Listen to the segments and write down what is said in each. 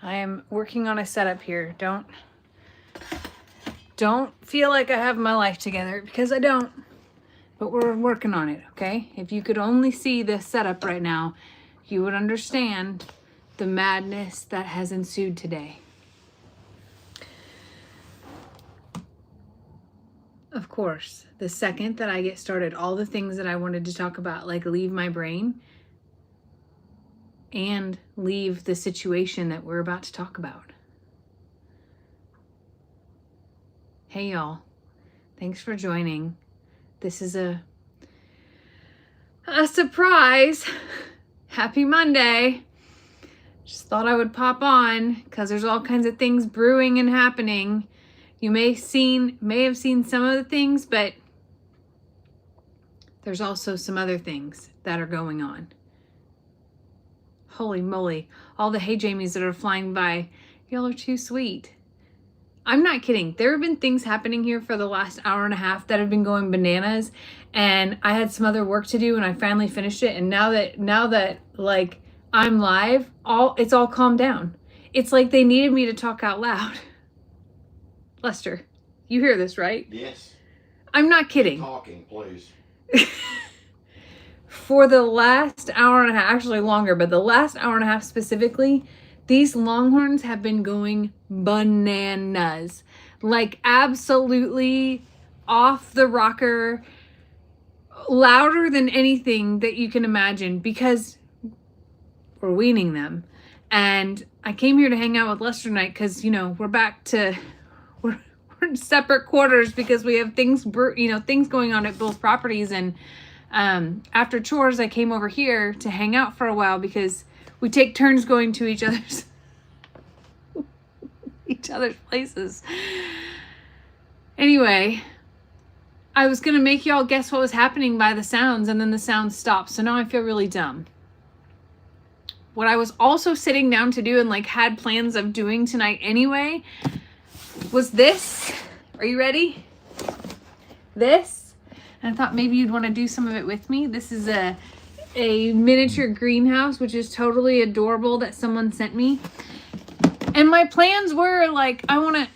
I am working on a setup here. Don't feel like I have my life together, because I don't. But we're working on it, okay? If you could only see this setup right now, you would understand the madness that has ensued today. Of course, the second that I get started, all the things that I wanted to talk about, like, leave my brain and leave the situation that we're about to talk about. Hey, y'all. Thanks for joining. This is a surprise. Happy Monday. Just thought I would pop on because there's all kinds of things brewing and happening. You may have seen some of the things, but there's also some other things that are going on. Holy moly. All the Hey Jamies that are flying by. Y'all are too sweet. I'm not kidding. There have been things happening here for the last hour and a half that have been going bananas, and I had some other work to do and I finally finished it. And now that like I'm live, it's all calmed down. It's like they needed me to talk out loud. Lester, you hear this, right? Yes. I'm not kidding. Keep talking, please. For the last hour and a half, actually longer, but the last hour and a half specifically, these Longhorns have been going bananas. Like, absolutely off the rocker, louder than anything that you can imagine, because we're weaning them. And I came here to hang out with Lester tonight because, we're back to... We're in separate quarters because we have things going on at both properties. And after chores, I came over here to hang out for a while because we take turns going to each other's places. Anyway, I was gonna make y'all guess what was happening by the sounds, and then the sounds stopped. So now I feel really dumb. What I was also sitting down to do and had plans of doing tonight anyway was this. Are you ready? This. And I thought maybe you'd want to do some of it with me. This is a miniature greenhouse, which is totally adorable, that someone sent me. And my plans were I wanted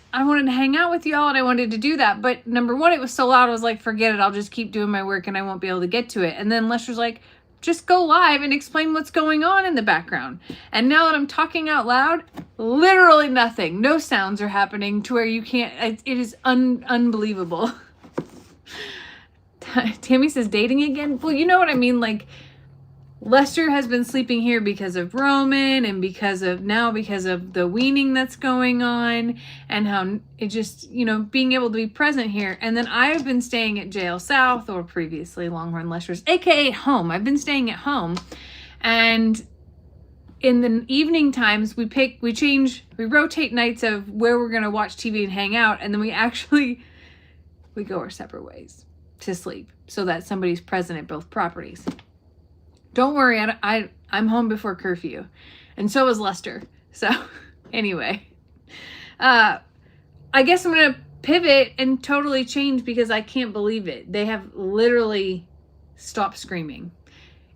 to hang out with y'all, and I wanted to do that. But number one, it was so loud, I was like, forget it. I'll just keep doing my work and I won't be able to get to it. And then Lester's like, just go live and explain what's going on in the background. And now that I'm talking out loud, literally nothing. No sounds are happening to where you can't. It is unbelievable. Tammy says dating again. Well, you know what I mean? Lester has been sleeping here because of Roman, and because of the weaning that's going on, and how it just, being able to be present here. And then I have been staying at JL South, or previously Longhorn Lester's, aka home. I've been staying at home, and in the evening times we rotate nights of where we're going to watch TV and hang out, and then we go our separate ways to sleep so that somebody's present at both properties. Don't worry, I'm home before curfew. And so is Lester. So, anyway. I guess I'm going to pivot and totally change because I can't believe it. They have literally stopped screaming.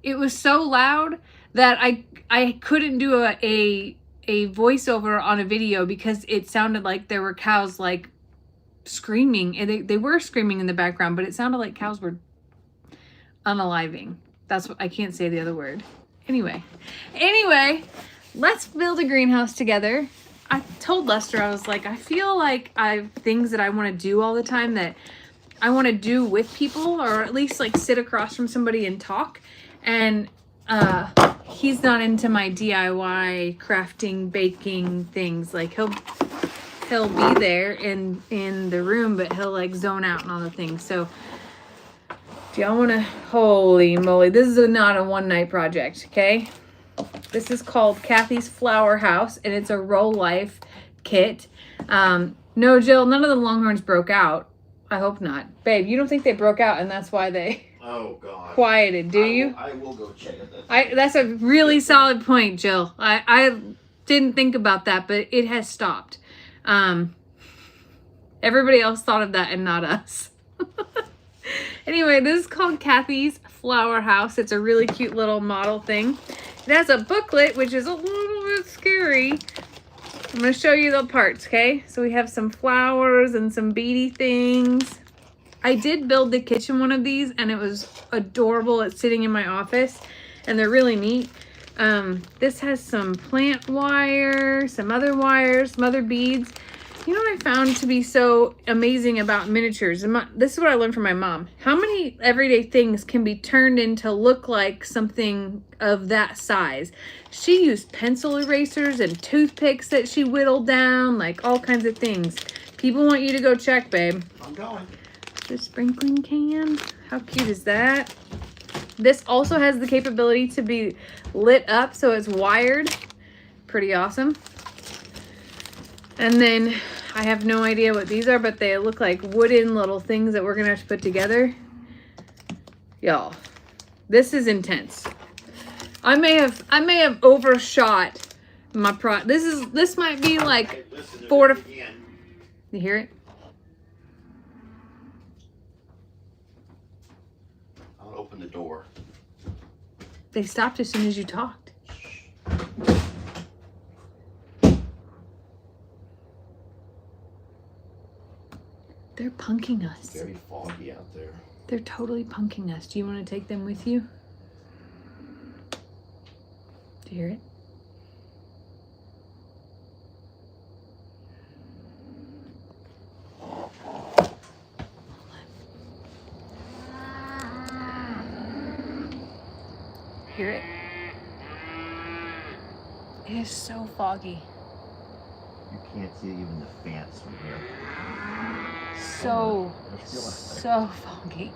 It was so loud that I couldn't do a voiceover on a video because it sounded like there were cows, screaming. And they were screaming in the background, but it sounded like cows were unaliving. That's what I can't say the other word. Anyway, let's build a greenhouse together. I told Lester, I was like, I feel like I have things that I want to do all the time that I want to do with people, or at least sit across from somebody and talk. And he's not into my DIY crafting, baking things. He'll be there in the room, but he'll zone out and all the things. So do y'all want to... Holy moly. This is not a one-night project, okay? This is called Kathy's Flower House, and it's a Roll Life kit. No, Jill, none of the Longhorns broke out. I hope not. Babe, you don't think they broke out and that's why they... Oh, God. Quieted, do you? I will go check it. That's a really solid point, Jill. I didn't think about that, but it has stopped. Everybody else thought of that and not us. Anyway, this is called Kathy's Flower House. It's a really cute little model thing. It has a booklet, which is a little bit scary. I'm going to show you the parts, okay? So we have some flowers and some beady things. I did build the kitchen one of these, and it was adorable. It's sitting in my office, and they're really neat. This has some plant wire, some other wires, some other beads. You know what I found to be so amazing about miniatures? This is what I learned from my mom. How many everyday things can be turned into look like something of that size? She used pencil erasers and toothpicks that she whittled down, like all kinds of things. People want you to go check, babe. I'm going. The sprinkling can. How cute is that? This also has the capability to be lit up, so it's wired. Pretty awesome. And then I have no idea what these are, but they look like wooden little things that we're gonna have to put together. Y'all, this is intense. I may have overshot my this might be like Hey, listen to 4 to. this again. You hear it? I'll open the door. They stopped as soon as you talked. They're punking us. It's very foggy out there. They're totally punking us. Do you want to take them with you? Do you hear it? Hear it? It is so foggy. You can't see even the fence from here. So foggy.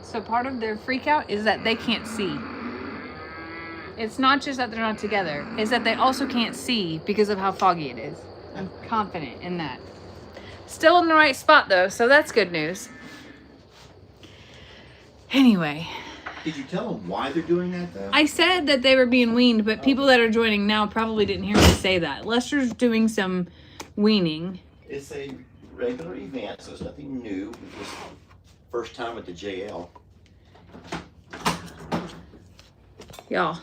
So part of their freak out is that they can't see. It's not just that they're not together, it's that they also can't see because of how foggy it is. I'm confident in that. Still in the right spot though, so that's good news. Anyway. Did you tell them why they're doing that though? I said that they were being weaned, but people that are joining now probably didn't hear me say that. Lester's doing some weaning. It's a regular event, so it's nothing new. It's just first time at the JL. Y'all,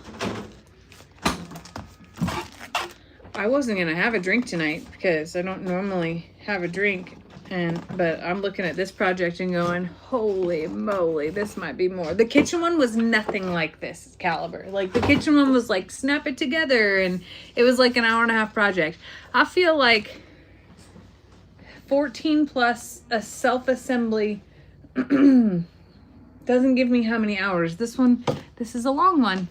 I wasn't gonna have a drink tonight because I don't normally have a drink, but I'm looking at this project and going, holy moly, this might be more. The kitchen one was nothing like this caliber. Like the kitchen one was like snap it together, and it was like an hour-and-a-half project. I feel like 14 plus a self-assembly doesn't give me how many hours. This is a long one.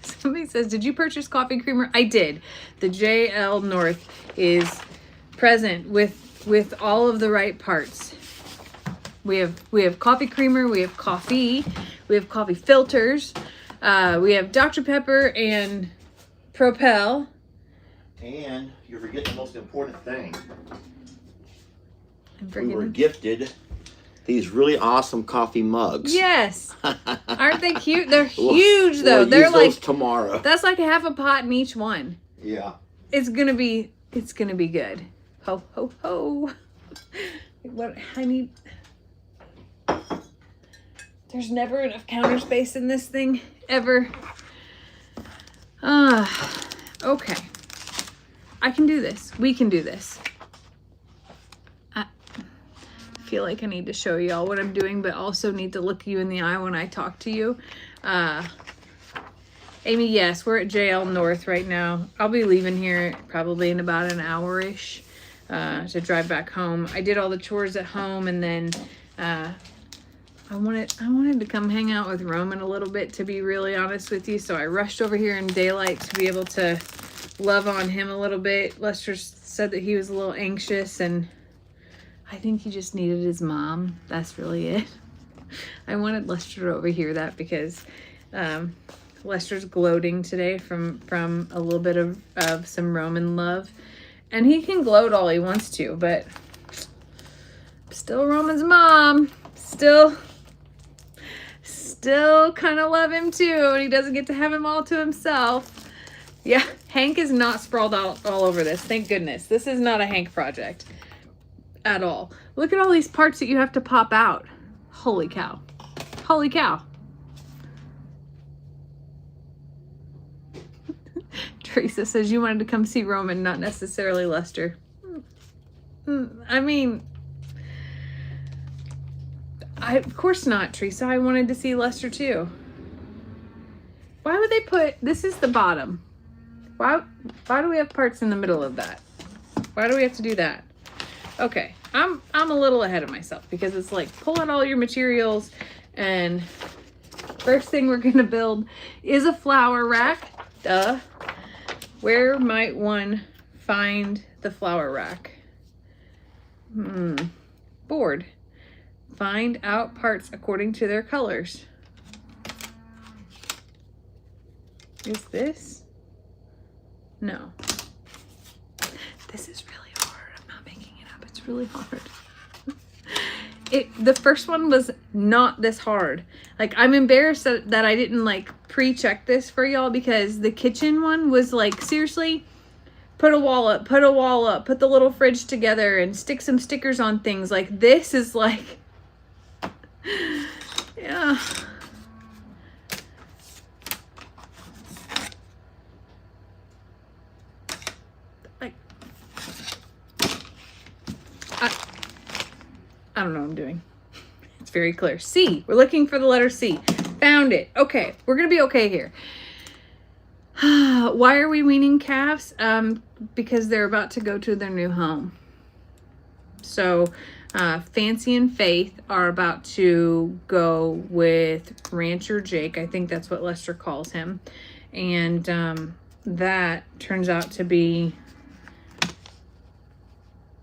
Somebody says, did you purchase coffee creamer? I did. The JL North is present with all of the right parts. We have coffee creamer, we have coffee filters, we have Dr. Pepper and Propel. And you're forgetting the most important thing. I'm We forgetting. were gifted these really awesome coffee mugs. Yes. Aren't they cute? They're huge though. We'll They're use like those tomorrow. that's like a half a pot in each one. Yeah. It's gonna be good. Ho ho ho. What I need. There's never enough counter space in this thing ever. Okay. I can do this. We can do this. I feel like I need to show y'all what I'm doing, but also need to look you in the eye when I talk to you. Amy, yes, we're at JL North right now. I'll be leaving here probably in about an hour-ish to drive back home. I did all the chores at home, and then I wanted to come hang out with Roman a little bit, to be really honest with you. So I rushed over here in daylight to be able to love on him a little bit. Lester said that he was a little anxious, and I think he just needed his mom. That's really it. I wanted Lester to overhear that because Lester's gloating today from a little bit of some Roman love. And he can gloat all he wants to, but still Roman's mom. Still kind of love him too, and he doesn't get to have him all to himself. Yeah, Hank is not sprawled out all over this. Thank goodness. This is not a Hank project at all. Look at all these parts that you have to pop out. Holy cow. Holy cow. Teresa says you wanted to come see Roman, not necessarily Lester. I mean, of course not, Teresa. I wanted to see Lester too. Why would they put, this is the bottom. Why do we have parts in the middle of that? Why do we have to do that? Okay, I'm a little ahead of myself because it's like pull out all your materials, and first thing we're gonna build is a flower rack. Duh. Where might one find the flower rack? Board. Find out parts according to their colors. Is this? No. This is really hard. I'm not making it up. It's really hard. The first one was not this hard. Like, I'm embarrassed that I didn't like pre-check this for y'all, because the kitchen one was like, seriously, put a wall up, put the little fridge together and stick some stickers on things. Like, this is like, yeah. I don't know what I'm doing. It's very clear. C. We're looking for the letter C. Found it. Okay. We're going to be okay here. Why are we weaning calves? Because they're about to go to their new home. So, Fancy and Faith are about to go with Rancher Jake. I think that's what Lester calls him. And that turns out to be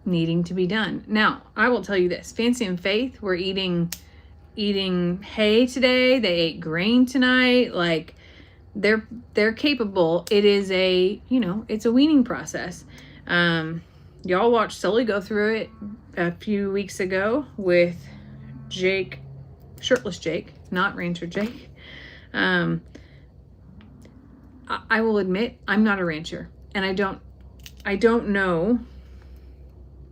needing to be done. Now, I will tell you this. Fancy and Faith were eating hay today. They ate grain tonight. Like, they're capable. It is it's a weaning process. Y'all watched Sully go through it a few weeks ago with Jake, shirtless Jake, not Rancher Jake. I will admit I'm not a rancher, and I don't know.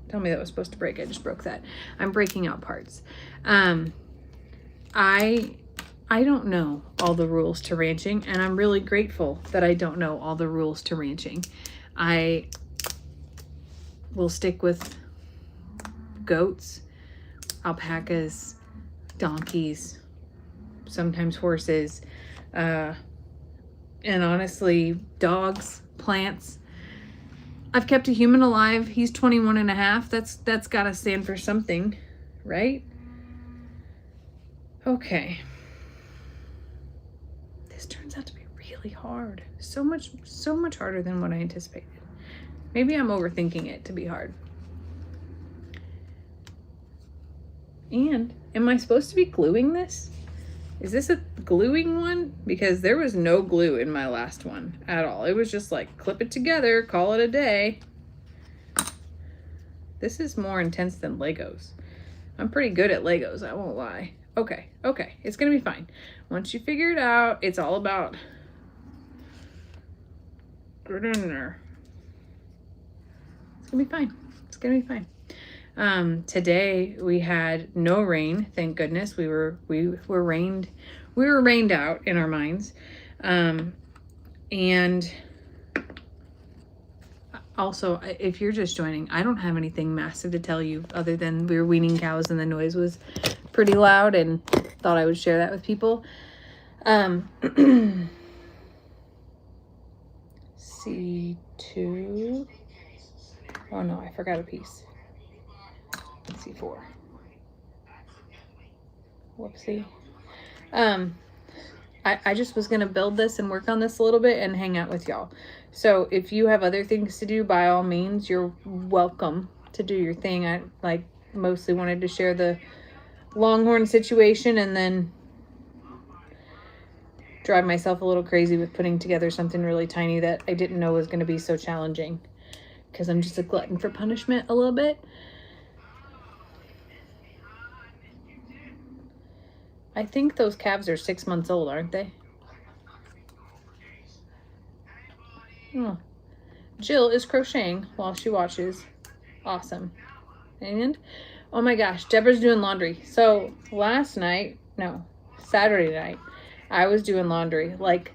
Tell me that was supposed to break. I just broke that. I'm breaking out parts. I don't know all the rules to ranching, and I'm really grateful that I don't know all the rules to ranching. I will stick with goats, alpacas, donkeys, sometimes horses, and honestly, dogs, plants. I've kept a human alive. He's 21 and a half. That's got to stand for something, right? Okay. This turns out to be really hard. So much harder than what I anticipated. Maybe I'm overthinking it to be hard. And am I supposed to be gluing this? Is this a gluing one? Because there was no glue in my last one at all. It was just like, clip it together, call it a day. This is more intense than Legos. I'm pretty good at Legos, I won't lie. Okay, it's gonna be fine. Once you figure it out, it's all about get in there. It's gonna be fine. It's gonna be fine. Today we had no rain, thank goodness. We were rained out in our minds. And also, if you're just joining, I don't have anything massive to tell you other than we were weaning cows and the noise was pretty loud, and thought I would share that with people. C2. Oh no, I forgot a piece. C4. Whoopsie. I just was gonna build this and work on this a little bit and hang out with y'all. So if you have other things to do, by all means, you're welcome to do your thing. I mostly wanted to share the Longhorn situation and then drive myself a little crazy with putting together something really tiny that I didn't know was going to be so challenging, because I'm just a glutton for punishment a little bit. I think those calves are 6 months old, aren't they? Oh. Jill is crocheting while she watches. Awesome. And, oh my gosh, Deborah's doing laundry. So last night, no, Saturday night, I was doing laundry, like,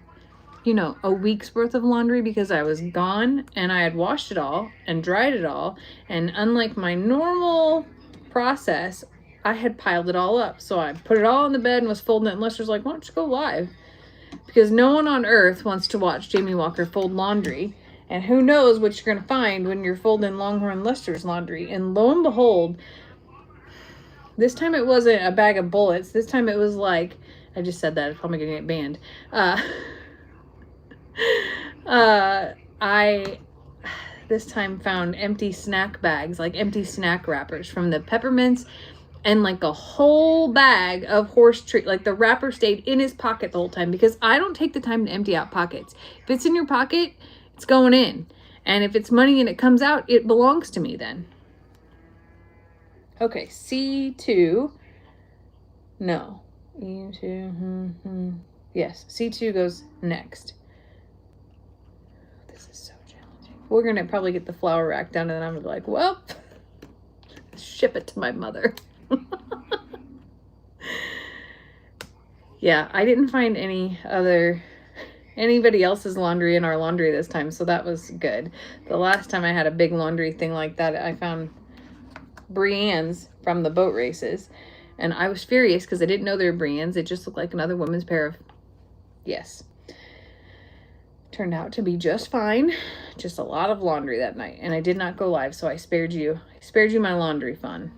you know, a week's worth of laundry because I was gone and I had washed it all and dried it all. And unlike my normal process, I had piled it all up. So I put it all in the bed and was folding it. And Lester's like, why don't you go live? Because no one on earth wants to watch Jamie Walker fold laundry. And who knows what you're going to find when you're folding Longhorn Lester's laundry. And lo and behold, this time it wasn't a bag of bullets. This time it was like, I just said that, I'm probably going to get banned. I this time found empty snack bags, like empty snack wrappers from the peppermints, and like a whole bag of horse treat. Like the wrapper stayed in his pocket the whole time because I don't take the time to empty out pockets. If it's in your pocket, it's going in. And if it's money and it comes out, it belongs to me then. Okay, C2. No. E2. Yes, C2 goes next. This is so challenging. We're going to probably get the flour rack done and then I'm going to be like, well, ship it to my mother. Yeah, I didn't find anybody else's laundry in our laundry this time, so that was good. The last time I had a big laundry thing like that, I found Brienne's from the boat races, and I was furious because I didn't know they were Brienne's. It just looked like another woman's pair of, yes. Turned out to be just fine. Just a lot of laundry that night, and I did not go live, so I spared you my laundry fun.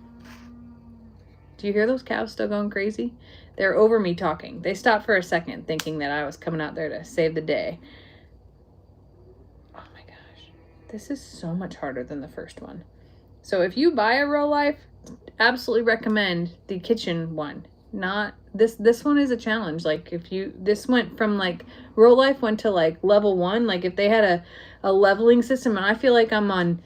Do you hear those cows still going crazy? They're over me talking. They stopped for a second thinking that I was coming out there to save the day. Oh my gosh. This is so much harder than the first one. So if you buy a Real Life, absolutely recommend the kitchen one. Not this one is a challenge. Like this went from like Real Life went to like level 1. Like if they had a leveling system, and I feel like I'm on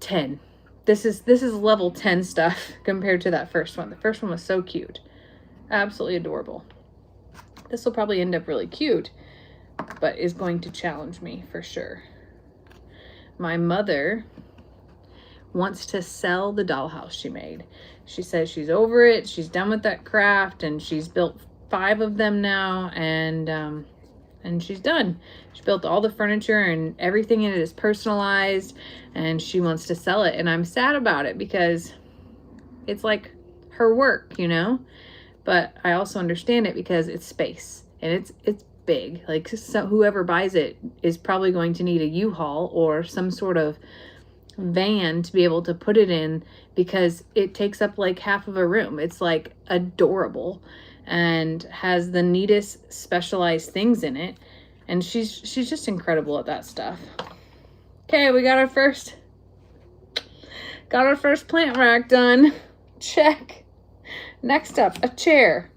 10. This is level 10 stuff compared to that first one. The first one was so cute. Absolutely adorable. This will probably end up really cute, but is going to challenge me for sure. My mother wants to sell the dollhouse she made. She says she's over it. She's done with that craft, and she's built 5 of them now, and she's done. She built all the furniture and everything in it is personalized, and she wants to sell it. And I'm sad about it because it's like her work, you know? But I also understand it because it's space and it's big. Like, so whoever buys it is probably going to need a U-Haul or some sort of van to be able to put it in because it takes up like half of a room. It's like adorable and has the neatest specialized things in it. And she's just incredible at that stuff. Okay, we got our first plant rack done. Check. Next up, a chair.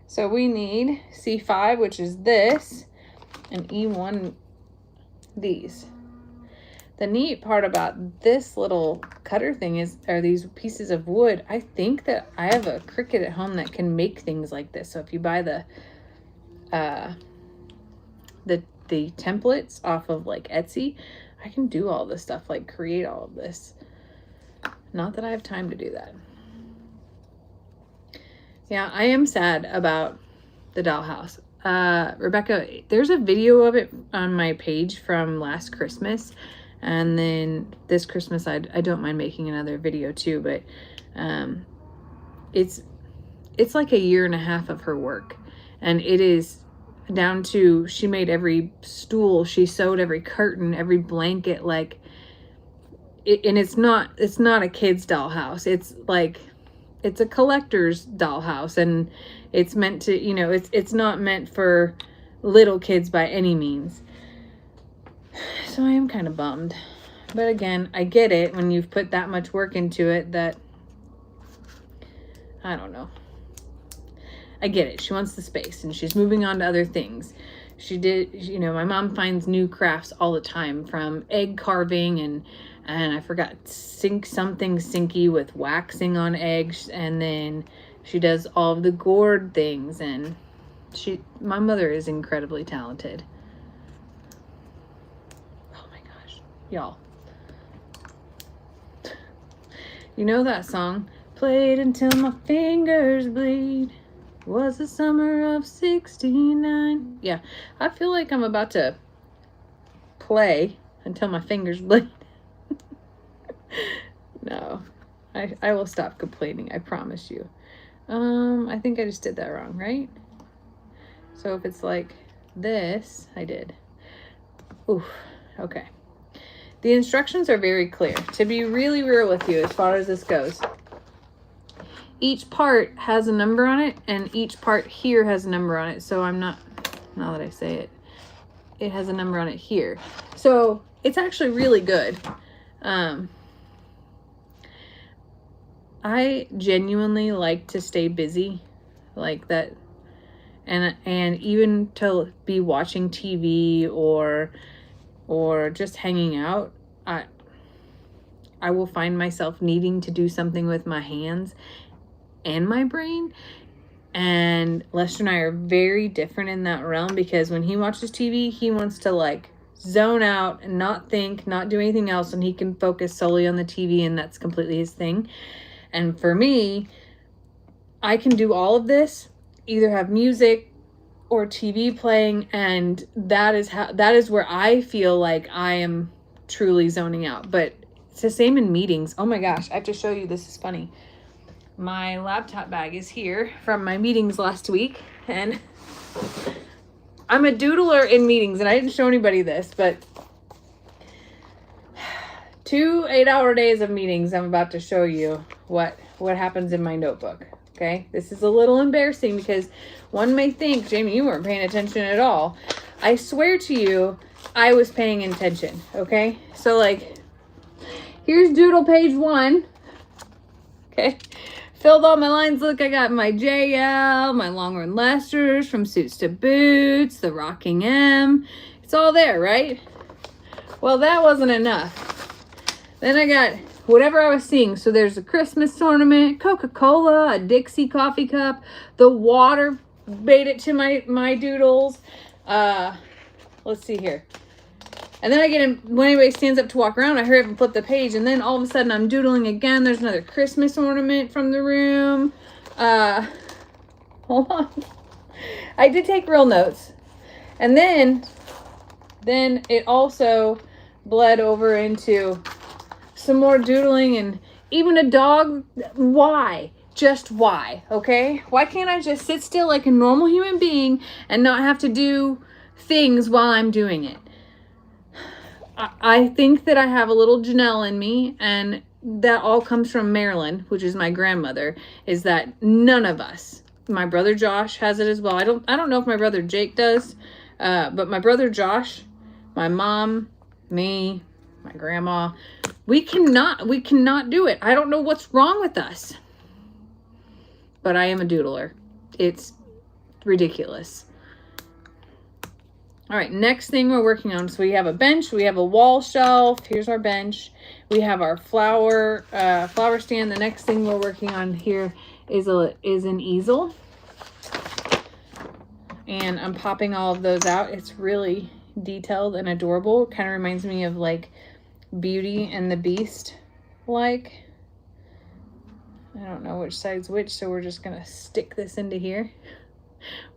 So we need C5, which is this, and E1, these. The neat part about this little cutter thing are these pieces of wood. I think that I have a Cricut at home that can make things like this. So if you buy the templates off of like Etsy, I can do all this stuff, like create all of this. Not that I have time to do that. Yeah, I am sad about the dollhouse. Rebecca, there's a video of it on my page from last Christmas. And then this Christmas, I don't mind making another video too, but it's like 1.5 years of her work. And it is down to, she made every stool, she sewed every curtain, every blanket, like, and it's not a kid's dollhouse. It's like, it's a collector's dollhouse, and it's meant to, you know, it's not meant for little kids by any means. So I am kind of bummed. But again, I get it when you've put that much work into it that, I don't know. I get it. She wants the space and she's moving on to other things. She did, you know, my mom finds new crafts all the time, from egg carving and I forgot, something sinky with waxing on eggs, and then she does all of the gourd things, and my mother is incredibly talented. Oh my gosh, y'all. You know that song, played until my fingers bleed. was the summer of 69. Yeah, I feel like I'm about to play until my fingers bleed. No, I will stop complaining, I promise you. I think I just did that wrong, right? So if it's like this, I did. Oof, okay. The instructions are very clear. To be really real with you as far as this goes, each part has a number on it, and each part here has a number on it. So I'm not, now that I say it, it has a number on it here. So it's actually really good. I genuinely like to stay busy like that. And even to be watching TV or just hanging out, I will find myself needing to do something with my hands and my brain. And Lester and I are very different in that realm, because when he watches TV, he wants to like zone out and not think, not do anything else, and he can focus solely on the TV, and that's completely his thing. And for me, I can do all of this, either have music or TV playing, and that is where I feel like I am truly zoning out. But it's the same in meetings. Oh my gosh, I have to show you, this is funny. My laptop bag is here from my meetings last week, and I'm a doodler in meetings, and I didn't show anybody this, but 2 8-hour days of meetings, I'm about to show you what happens in my notebook. Okay, this is a little embarrassing because one may think, Jamie, you weren't paying attention at all. I swear to you, I was paying attention. Okay, so like, here's doodle page 1. Okay, filled all my lines. Look, I got my JL, my Longhorn Lesters, from Suits to Boots, the Rocking M. It's all there, right? Well, that wasn't enough. Then I got whatever I was seeing. So there's a Christmas ornament, Coca-Cola, a Dixie coffee cup, the water made it to my doodles. Let's see here. And then I get in, when anybody stands up to walk around, I hurry up and flip the page, and then all of a sudden I'm doodling again. There's another Christmas ornament from the room. Hold on. I did take real notes. And then it also bled over into some more doodling, and even a dog. Why? Just why? Okay? Why can't I just sit still like a normal human being and not have to do things while I'm doing it? I think that I have a little Janelle in me, and that all comes from Marilyn, which is my grandmother, is that none of us, my brother Josh has it as well. I don't know if my brother Jake does, but my brother Josh, my mom, me, my grandma, we cannot do it. I don't know what's wrong with us, but I am a doodler. It's ridiculous. All right, next thing we're working on. So we have a bench, we have a wall shelf. Here's our bench. We have our flower stand. The next thing we're working on here is an easel. And I'm popping all of those out. It's really detailed and adorable. It kind of reminds me of like Beauty and the Beast. Like, I don't know which side's which, so we're just gonna stick this into here.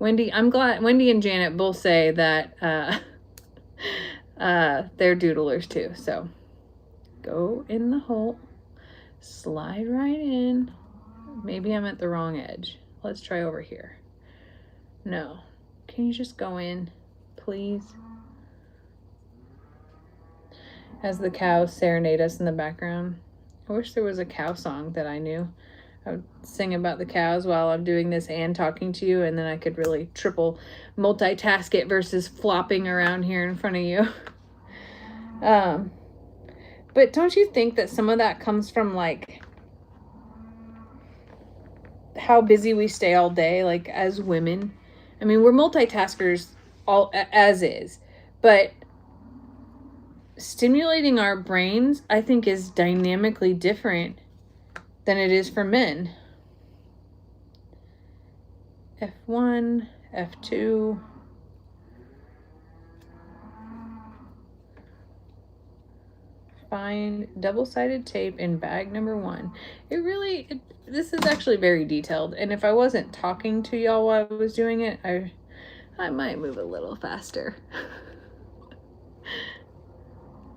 Wendy, I'm glad Wendy and Janet both say that they're doodlers too. So go in the hole, slide right in. Maybe I'm at the wrong edge. Let's try over here. No. Can you just go in, please? As the cows serenade us in the background. I wish there was a cow song that I knew. I would sing about the cows while I'm doing this and talking to you, and then I could really triple multitask it versus flopping around here in front of you. But don't you think that some of that comes from like how busy we stay all day, like as women? I mean, we're multitaskers all as is, but stimulating our brains, I think, is dynamically different than it is for men. F1, F2. find double-sided tape in bag number 1. This is actually very detailed. And if I wasn't talking to y'all while I was doing it, I might move a little faster.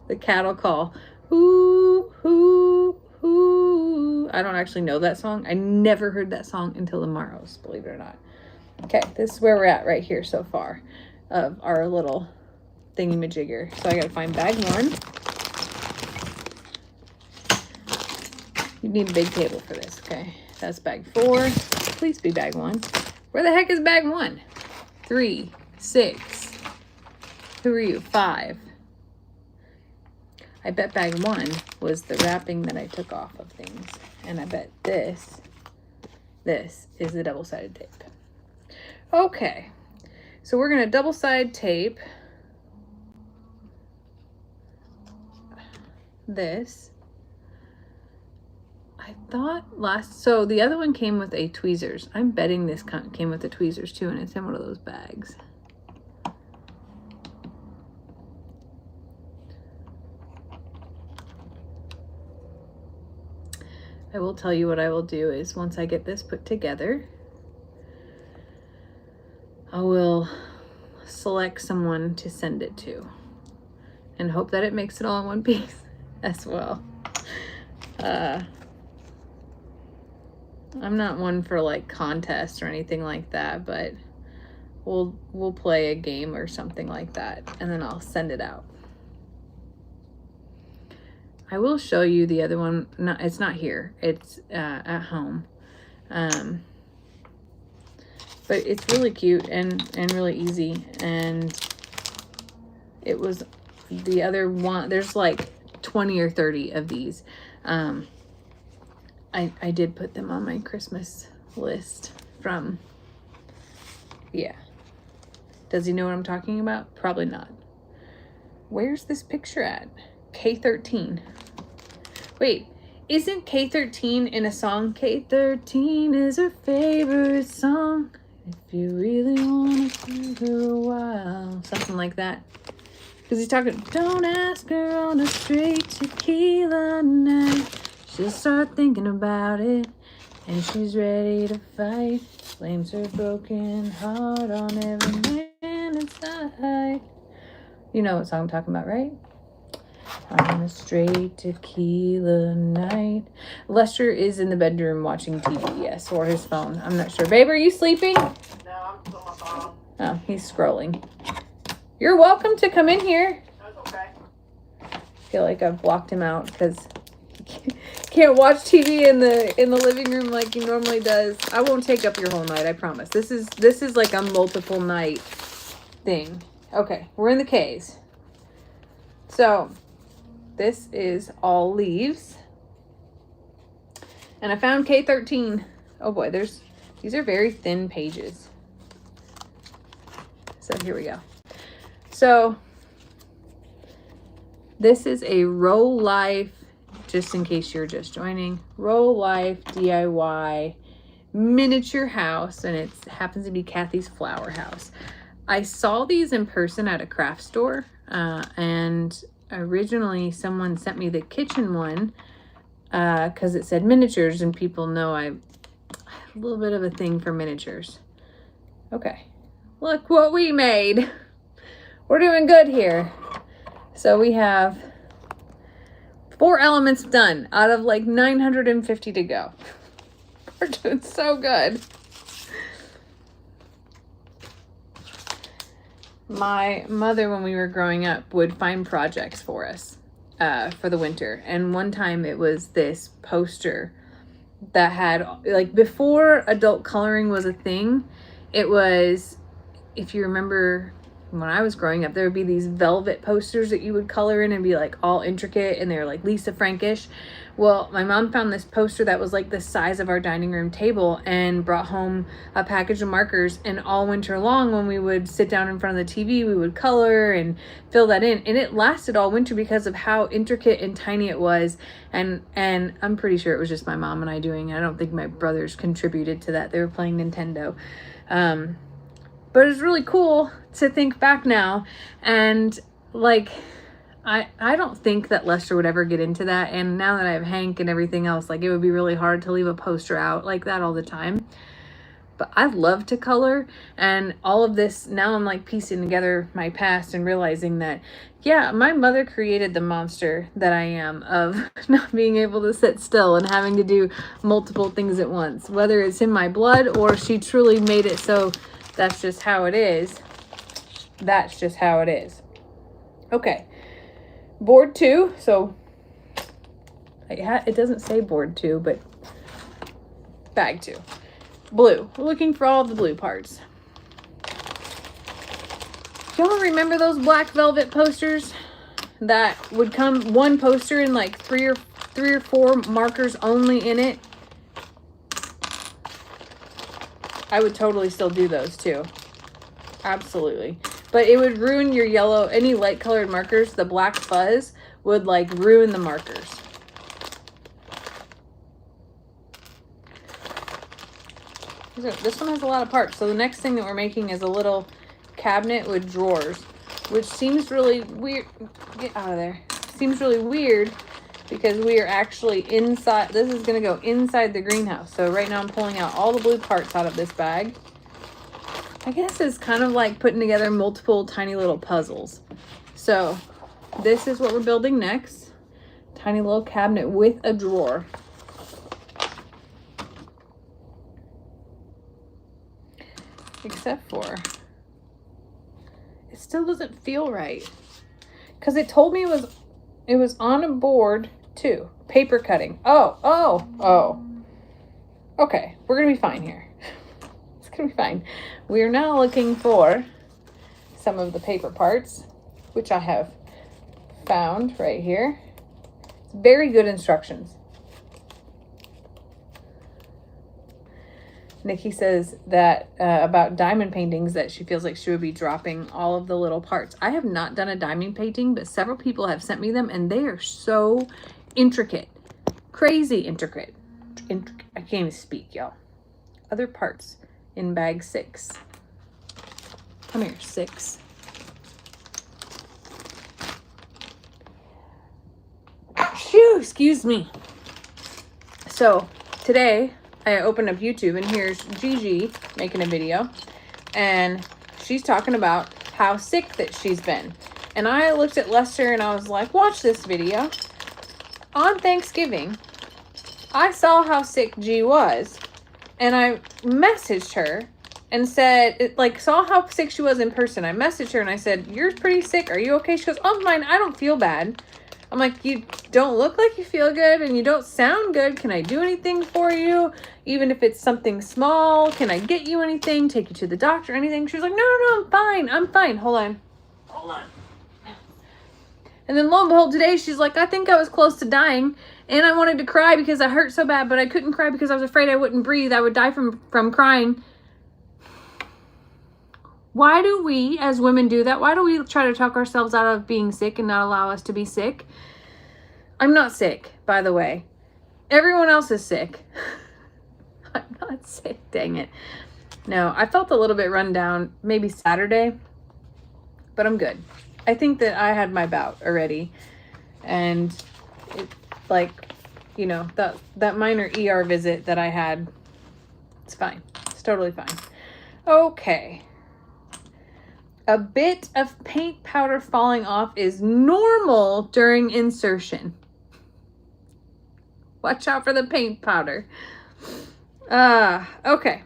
The cattle call. Ooh, ooh, ooh. I don't actually know that song. I never heard that song until the Morrows, believe it or not. Okay, this is where we're at right here so far of our little thingy-majigger. So I gotta find bag 1. You need a big table for this, okay? That's bag 4. Please be bag 1. Where the heck is bag 1? 3, 6. Who are you? 5. I bet bag 1 was the wrapping that I took off of things. And I bet this is the double-sided tape. Okay. So we're gonna double-sided tape this. I thought so the other one came with a tweezers. I'm betting this came with the tweezers too, and it's in one of those bags. I will tell you what I will do is once I get this put together, I will select someone to send it to and hope that it makes it all in one piece as well. I'm not one for like contests or anything like that, but we'll play a game or something like that, and then I'll send it out. I will show you the other one. No, it's not here. It's at home. But it's really cute and really easy. And it was the other one. There's like 20 or 30 of these. I did put them on my Christmas list from, yeah. Does he know what I'm talking about? Probably not. Where's this picture at? K13. Wait, isn't K13 in a song? K13 is her favorite song. If you really want to see her a while. Something like that. Because he's talking, don't ask her on a straight tequila night. She'll start thinking about it, and she's ready to fight. Blames her broken heart on every man inside. You know what song I'm talking about, right? On a straight tequila night. Lester is in the bedroom watching TV, yes, or his phone. I'm not sure. Babe, are you sleeping? No, I'm still on my phone. Oh, he's scrolling. You're welcome to come in here. That's okay. I feel like I've blocked him out because he can't watch TV in the living room like he normally does. I won't take up your whole night, I promise. This is like a multiple night thing. Okay, we're in the K's. So this is all leaves. And I found K13. Oh boy, these are very thin pages. So here we go. So this is a Row Life, just in case you're just joining, Row Life DIY miniature house, and it happens to be Kathy's flower house. I saw these in person at a craft store, and originally someone sent me the kitchen one because it said miniatures, and people know I have a little bit of a thing for miniatures. Okay, look what we made. We're doing good here. So we have 4 elements done out of like 950 to go. We're doing so good. My mother, when we were growing up, would find projects for us for the winter. And one time it was this poster that had, like, before adult coloring was a thing, it was, if you remember when I was growing up, there would be these velvet posters that you would color in and be like all intricate, and they're like Lisa Frankish. Well, my mom found this poster that was like the size of our dining room table and brought home a package of markers, and all winter long when we would sit down in front of the TV, we would color and fill that in, and it lasted all winter because of how intricate and tiny it was. And I'm pretty sure it was just my mom and I doing it. I don't think my brothers contributed to that. They were playing Nintendo. But it's really cool to think back now, and like, I don't think that Lester would ever get into that. And now that I have Hank and everything else, like it would be really hard to leave a poster out like that all the time. But I love to color, and all of this, now I'm like piecing together my past and realizing that, yeah, my mother created the monster that I am of not being able to sit still and having to do multiple things at once, whether it's in my blood or she truly made it so that's just how it is. That's just how it is. Okay. Board 2. So it doesn't say board 2, but bag 2. Blue. We're looking for all the blue parts. Y'all remember those black velvet posters that would come one poster in like three or four markers only in it? I would totally still do those too. Absolutely. But it would ruin your yellow, any light colored markers. The black fuzz would like ruin the markers. This one has a lot of parts. So the next thing that we're making is a little cabinet with drawers, which seems really weird. Get out of there. Seems really weird because we are actually inside. This is going to go inside the greenhouse. So right now I'm pulling out all the blue parts out of this bag. I guess it's kind of like putting together multiple tiny little puzzles. So this is what we're building next. Tiny little cabinet with a drawer. Except for it still doesn't feel right because it told me it was on a board too. Paper cutting. Oh. Okay, we're gonna be fine here. It's gonna be fine. We are now looking for some of the paper parts, which I have found right here. It's very good instructions. Nikki says that about diamond paintings that she feels like she would be dropping all of the little parts. I have not done a diamond painting, but several people have sent me them and they are so intricate. Crazy intricate. I can't even speak, y'all. Other parts in bag 6. Come here, 6. Phew, excuse me. So today I opened up YouTube and here's Gigi making a video and she's talking about how sick that she's been. And I looked at Lester and I was like, watch this video. On Thanksgiving, I saw how sick G was and I messaged her and said, saw how sick she was in person. I messaged her and I said, you're pretty sick. Are you okay? She goes, oh, I'm fine. I don't feel bad. I'm like, you don't look like you feel good and you don't sound good. Can I do anything for you? Even if it's something small, can I get you anything? Take you to the doctor, anything? She was like, no, I'm fine. I'm fine. Hold on. And then lo and behold, today she's like, I think I was close to dying and I wanted to cry because I hurt so bad, but I couldn't cry because I was afraid I wouldn't breathe. I would die from crying. Why do we as women do that? Why do we try to talk ourselves out of being sick and not allow us to be sick? I'm not sick, by the way. Everyone else is sick. I'm not sick, dang it. No, I felt a little bit run down maybe Saturday, but I'm good. I think that I had my bout already. And it, that minor ER visit that I had, it's fine. It's totally fine. Okay. A bit of paint powder falling off is normal during insertion. Watch out for the paint powder. Okay.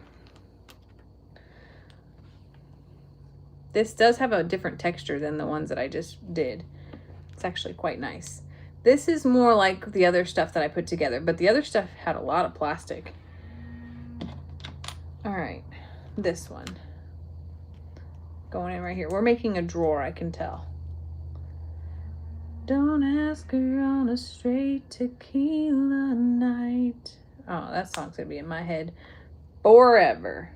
This does have a different texture than the ones that I just did. It's actually quite nice. This is more like the other stuff that I put together, but the other stuff had a lot of plastic. All right, this one. Going in right here. We're making a drawer, I can tell. Don't ask her on a straight tequila night. Oh, that song's gonna be in my head forever.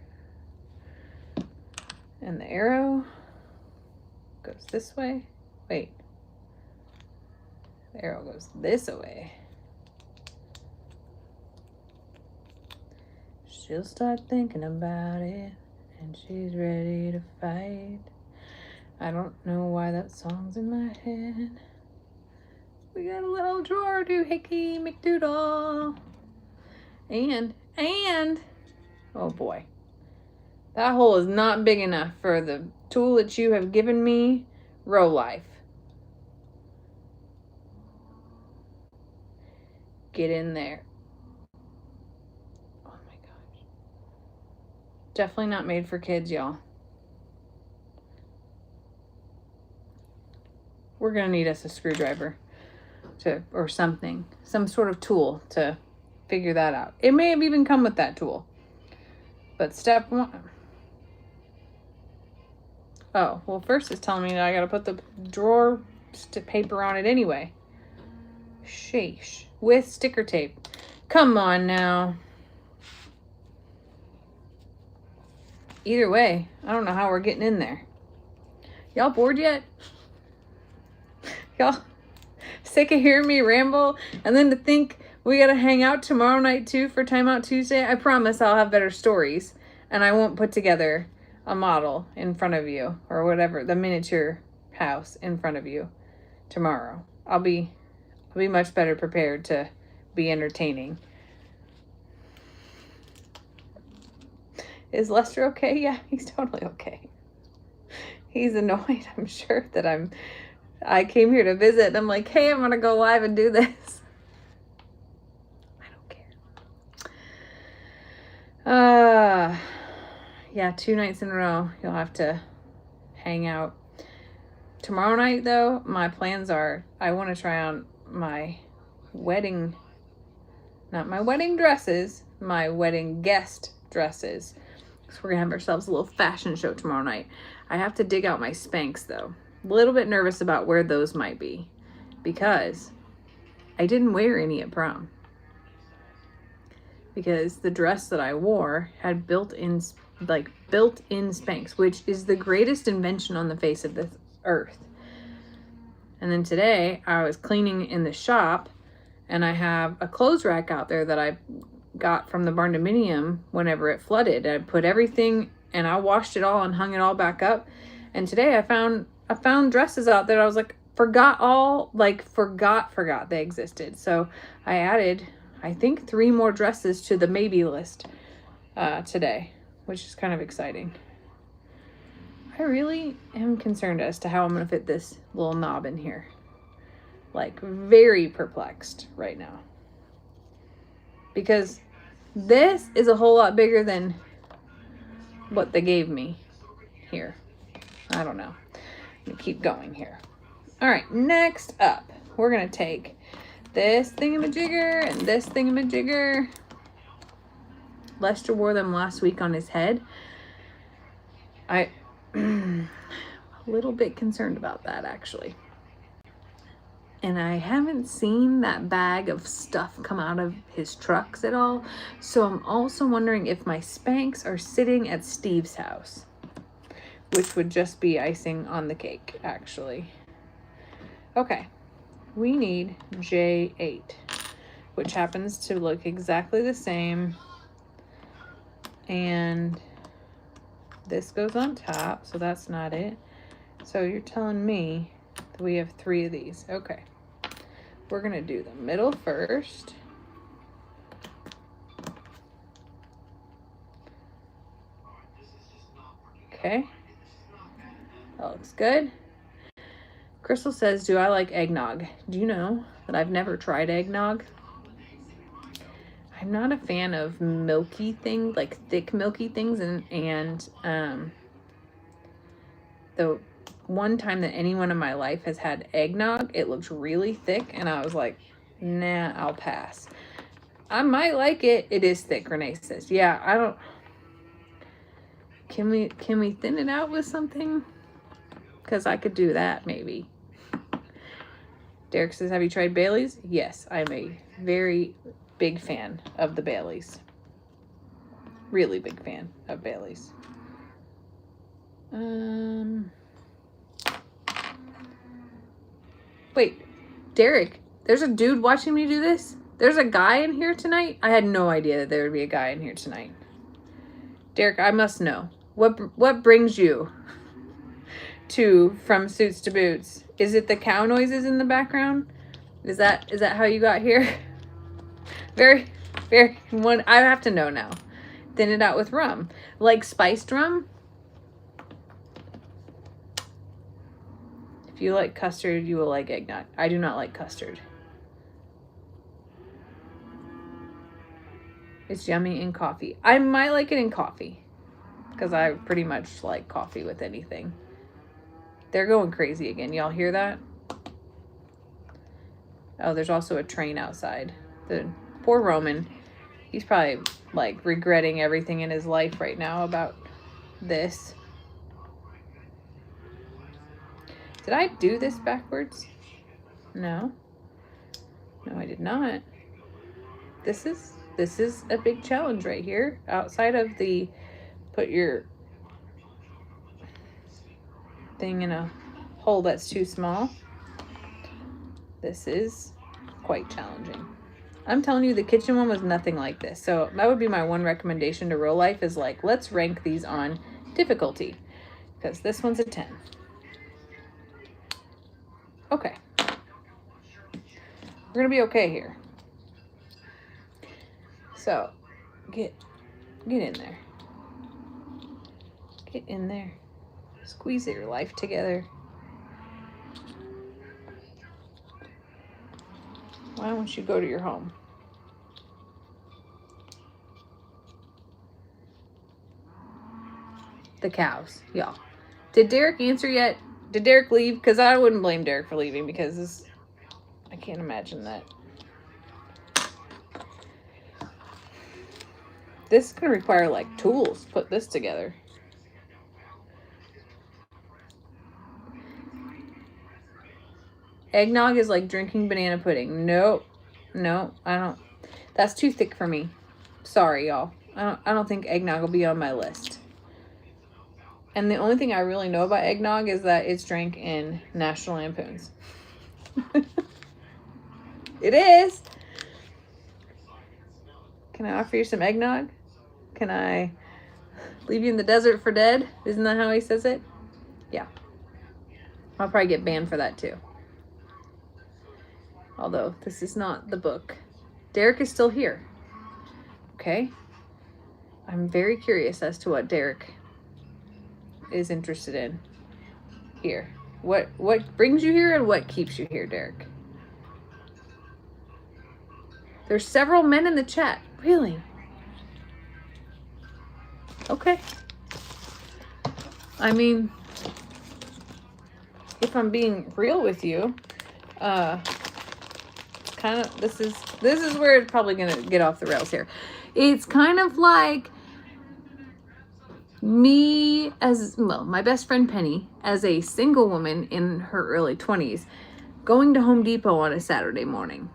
And the arrow goes this way. Wait. The arrow goes this way. She'll start thinking about it and she's ready to fight. I don't know why that song's in my head. We got a little drawer doohickey McDoodle. And, oh boy. That hole is not big enough for the tool that you have given me, Row Life. Get in there. Oh my gosh. Definitely not made for kids, y'all. We're going to need us a screwdriver or something. Some sort of tool to figure that out. It may have even come with that tool. But step one. Oh, well, first it's telling me that I got to put the drawer paper on it anyway. Sheesh. With sticker tape. Come on now. Either way, I don't know how we're getting in there. Y'all bored yet? Y'all sick of hearing me ramble? And then to think we got to hang out tomorrow night too for Timeout Tuesday? I promise I'll have better stories. And I won't put together a model in front of you or whatever, the miniature house in front of you tomorrow. I'll be much better prepared to be entertaining. Is Lester okay? Yeah, he's totally okay. He's annoyed, I'm sure, that I came here to visit and I'm like, hey, I'm gonna go live and do this. I don't care. Yeah, 2 nights in a row you'll have to hang out. Tomorrow night though, my plans are I want to try on my wedding, not my wedding dresses, my wedding guest dresses. So we're gonna have ourselves a little fashion show tomorrow night. I have to dig out my Spanx though. A little bit nervous about where those might be because I didn't wear any at prom. Because the dress that I wore had built-in Spanx, which is the greatest invention on the face of this earth. And then today I was cleaning in the shop and I have a clothes rack out there that I got from the barn dominium whenever it flooded. I put everything and I washed it all and hung it all back up. And today I found dresses out there. I was like, forgot they existed. So I added, I think, 3 more dresses to the maybe list today, which is kind of exciting. I really am concerned as to how I'm going to fit this little knob in here. Like, very perplexed right now. Because this is a whole lot bigger than what they gave me here. I don't know. I'm going to keep going here. All right, next up, we're going to take this thingamajigger and this thingamajigger. Lester wore them last week on his head. I'm a little bit concerned about that, actually. And I haven't seen that bag of stuff come out of his trucks at all. So I'm also wondering if my Spanx are sitting at Steve's house, which would just be icing on the cake, actually. Okay, we need J8, which happens to look exactly the same. And this goes on top, so that's not it. So you're telling me that we have 3 of these. Okay. We're going to do the middle first. Okay. That looks good. Crystal says, do I like eggnog? Do you know that I've never tried eggnog? I'm not a fan of milky things, like thick milky things, and the one time that anyone in my life has had eggnog, it looks really thick, and I was like, nah, I'll pass. I might like it. It is thick, Renee says. Yeah, I don't. Can we thin it out with something? Because I could do that maybe. Derek says, have you tried Bailey's? Yes, I'm a very big fan of the Baileys. Really big fan of Baileys. Wait, Derek, there's a dude watching me do this? There's a guy in here tonight? I had no idea that there would be a guy in here tonight. Derek, I must know. What brings you to From Suits to Boots? Is it the cow noises in the background? Is that how you got here? Very, very I have to know now. Thin it out with rum. Like spiced rum? If you like custard, you will like eggnog. I do not like custard. It's yummy in coffee. I might like it in coffee because I pretty much like coffee with anything. They're going crazy again. Y'all hear that? Oh, there's also a train outside. The poor Roman. He's probably like regretting everything in his life right now about this. Did I do this backwards? No. No, I did not. This is a big challenge right here. Outside of the put your thing in a hole that's too small. This is quite challenging. I'm telling you, the kitchen one was nothing like this. So that would be my one recommendation to real life is like, let's rank these on difficulty. Because this one's a 10. Okay. We're going to be okay here. So, get in there. Get in there. Squeeze your life together. Why don't you go to your home? The cows, y'all. Did Derek answer yet? Did Derek leave? Because I wouldn't blame Derek for leaving because I can't imagine that. This is going to require like tools to put this together. Eggnog is like drinking banana pudding. Nope. No, I don't. That's too thick for me. Sorry, y'all. I don't think eggnog will be on my list. And the only thing I really know about eggnog is that it's drank in National Lampoons. It is. Can I offer you some eggnog? Can I leave you in the desert for dead? Isn't that how he says it? Yeah. I'll probably get banned for that too. Although this is not the book. Derek is still here. Okay. I'm very curious as to what Derek is interested in here. What brings you here and what keeps you here, Derek? There's several men in the chat. Really? Okay. I mean, if I'm being real with you, kind of this is where it's probably gonna get off the rails here. It's kind of like me as, well, my best friend Penny as a single woman in her early 20s going to Home Depot on a Saturday morning.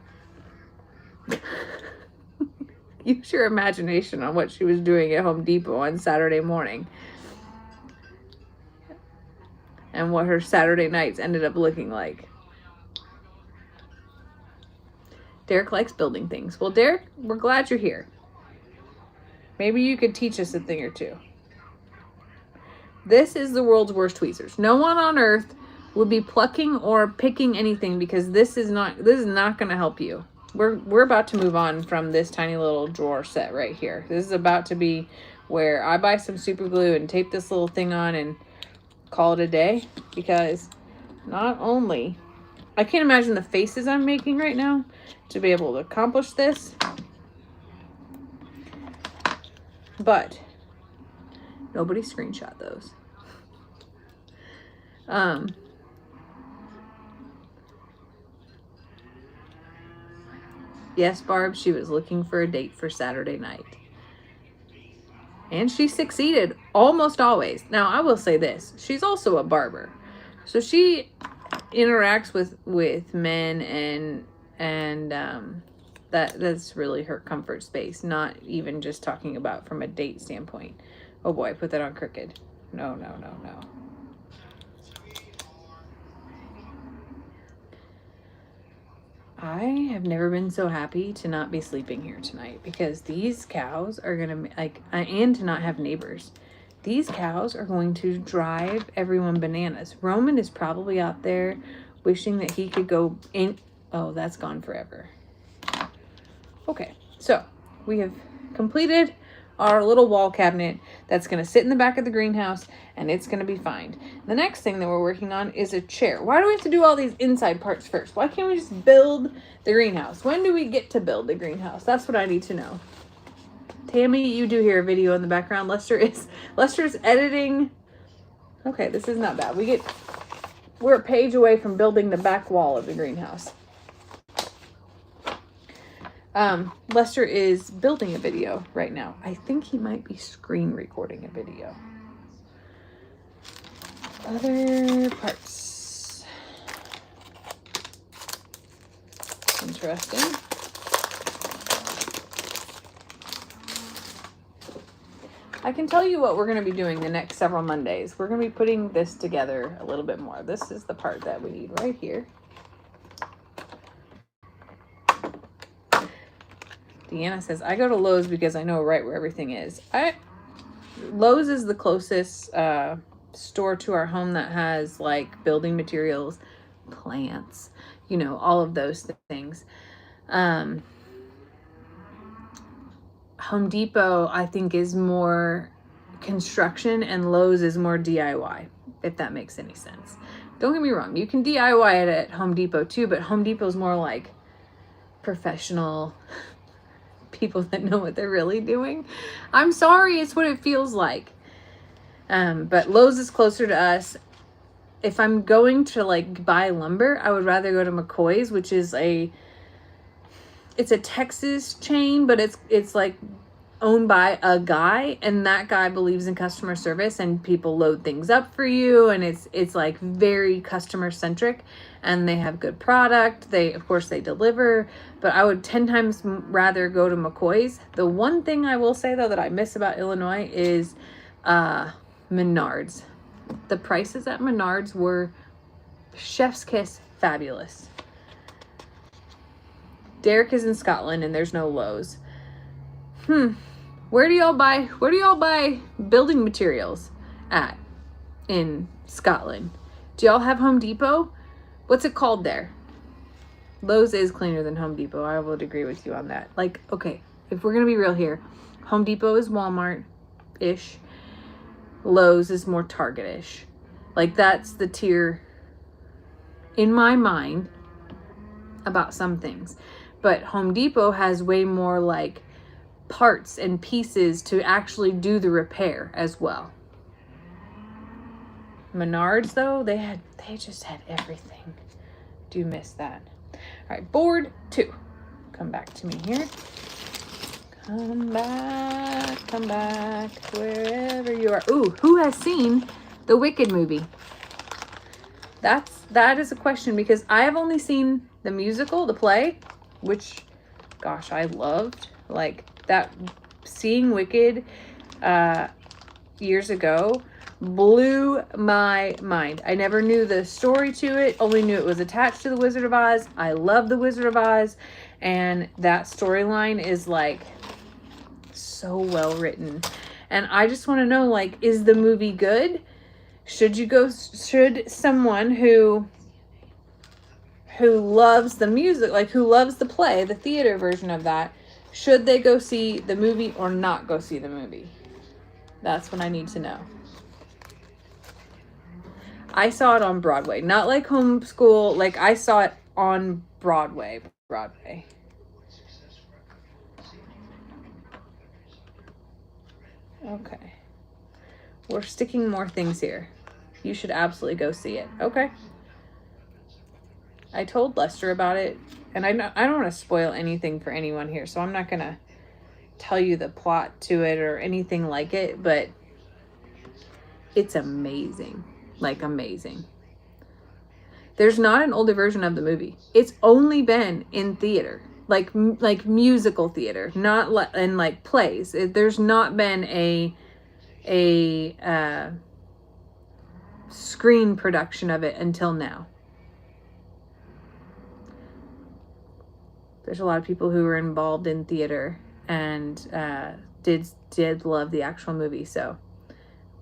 Use your imagination on what she was doing at Home Depot on Saturday morning. And what her Saturday nights ended up looking like. Derek likes building things. Well, Derek, we're glad you're here. Maybe you could teach us a thing or two. This is the world's worst tweezers. No one on earth would be plucking or picking anything because this is not going to help you. We're about to move on from this tiny little drawer set right here. This is about to be where I buy some super glue and tape this little thing on and call it a day, because not only I can't imagine the faces I'm making right now to be able to accomplish this, but nobody screenshot those. Yes, Barb, she was looking for a date for Saturday night. And she succeeded almost always. Now, I will say this. She's also a barber. So she interacts with men and that's really her comfort space. Not even just talking about from a date standpoint. Oh boy, put that on crooked. No. I have never been so happy to not be sleeping here tonight, because these cows are gonna and to not have neighbors. These cows are going to drive everyone bananas. Roman is probably out there wishing that he could go Oh, that's gone forever. Okay, so we have completed our little wall cabinet that's going to sit in the back of the greenhouse, and it's going to be fine. The next thing that we're working on is a chair. Why do we have to do all these inside parts first? Why can't we just build the greenhouse? When do we get to build the greenhouse? That's what I need to know. Tammy, you do hear a video in the background. Lester's editing. Okay, this is not bad. We're a page away from building the back wall of the greenhouse. Lester is building a video right now. I think he might be screen recording a video. Other parts. Interesting. I can tell you what we're going to be doing the next several Mondays. We're going to be putting this together a little bit more. This is the part that we need right here. Deanna says, I go to Lowe's because I know right where everything is. Lowe's is the closest store to our home that has like building materials, plants, you know, all of those things. Home Depot, I think, is more construction, and Lowe's is more DIY, if that makes any sense. Don't get me wrong, you can DIY it at Home Depot too, but Home Depot is more like professional people that know what they're really doing. I'm sorry, it's what it feels like. But Lowe's is closer to us. If I'm going to like buy lumber, I would rather go to McCoy's, which is it's a Texas chain, but it's like owned by a guy, and that guy believes in customer service, and people load things up for you, and it's like very customer centric, and they have good product. Of course they deliver, but I would 10 times rather go to McCoy's. The one thing I will say though that I miss about Illinois is Menards. The prices at Menards were chef's kiss fabulous. Derek is in Scotland and there's no Lowe's. Where do y'all buy building materials at in Scotland? Do y'all have Home Depot? What's it called there? Lowe's is cleaner than Home Depot. I would agree with you on that. Like, okay, if we're going to be real here, Home Depot is Walmart-ish. Lowe's is more Target-ish. Like, that's the tier in my mind about some things. But Home Depot has way more like parts and pieces to actually do the repair as well. Menards though, they just had everything. Do miss that. All right, board 2. Come back to me here. Come back, wherever you are. Ooh, who has seen the Wicked movie? That is a question, because I have only seen the musical, the play, which, gosh, I loved. Like, that, seeing Wicked years ago blew my mind. I never knew the story to it, only knew it was attached to the Wizard of Oz. I love the Wizard of Oz, and that storyline is like so well written. And I just want to know, like, is the movie good? Should someone who loves the music, like who loves the play, the theater version of that, should they go see the movie or not go see the movie? That's what I need to know. I saw it on Broadway, not like homeschool, like I saw it on Broadway. Okay. We're sticking more things here. You should absolutely go see it. Okay. I told Lester about it, and I don't want to spoil anything for anyone here, so I'm not going to tell you the plot to it or anything like it, but it's amazing. Like, amazing. There's not an older version of the movie. It's only been in theater, like musical theater, not in like plays. There's not been a screen production of it until now. There's a lot of people who were involved in theater and did love the actual movie. So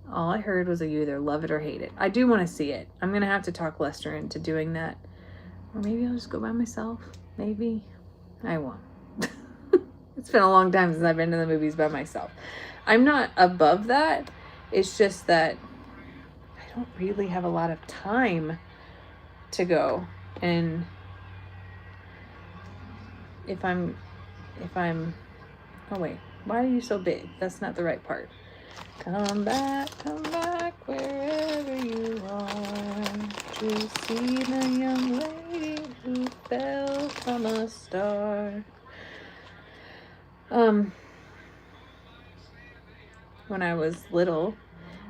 all I heard was that you either love it or hate it. I do want to see it. I'm going to have to talk Lester into doing that. Or maybe I'll just go by myself. Maybe. I won't. It's been a long time since I've been to the movies by myself. I'm not above that. It's just that I don't really have a lot of time to go. And if I'm, oh wait, why are you so big? That's not the right part. Come back wherever you are to see the young lady who fell from a star. When I was little,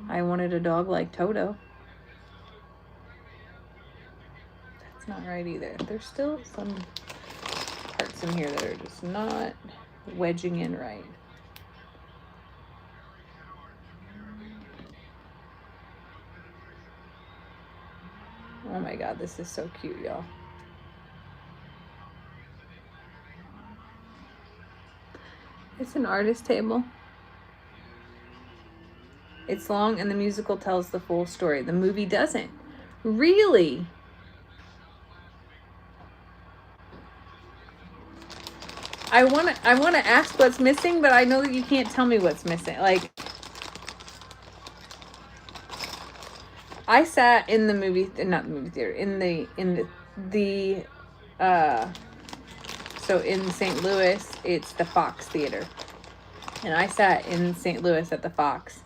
I wanted a dog like Toto. That's not right either. There's still some parts in here that are just not wedging in right. Oh my God, this is so cute, y'all. It's an artist table. It's long and the musical tells the full story. The movie doesn't. Really? I want to ask what's missing, but I know that you can't tell me what's missing. Like, I sat in the movie, not the movie theater, so in St. Louis, it's the Fox Theater. And I sat in St. Louis at the Fox,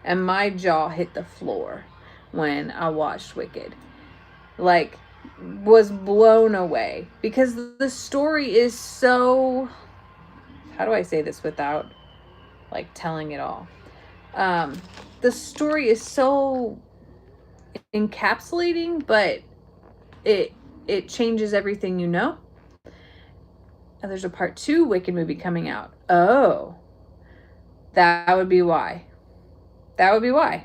and my jaw hit the floor when I watched Wicked. Like, was blown away. Because the story is so... How do I say this without, like, telling it all? The story is so encapsulating, but it changes everything you know. And there's a part 2 Wicked movie coming out. Oh, that would be why. That would be why.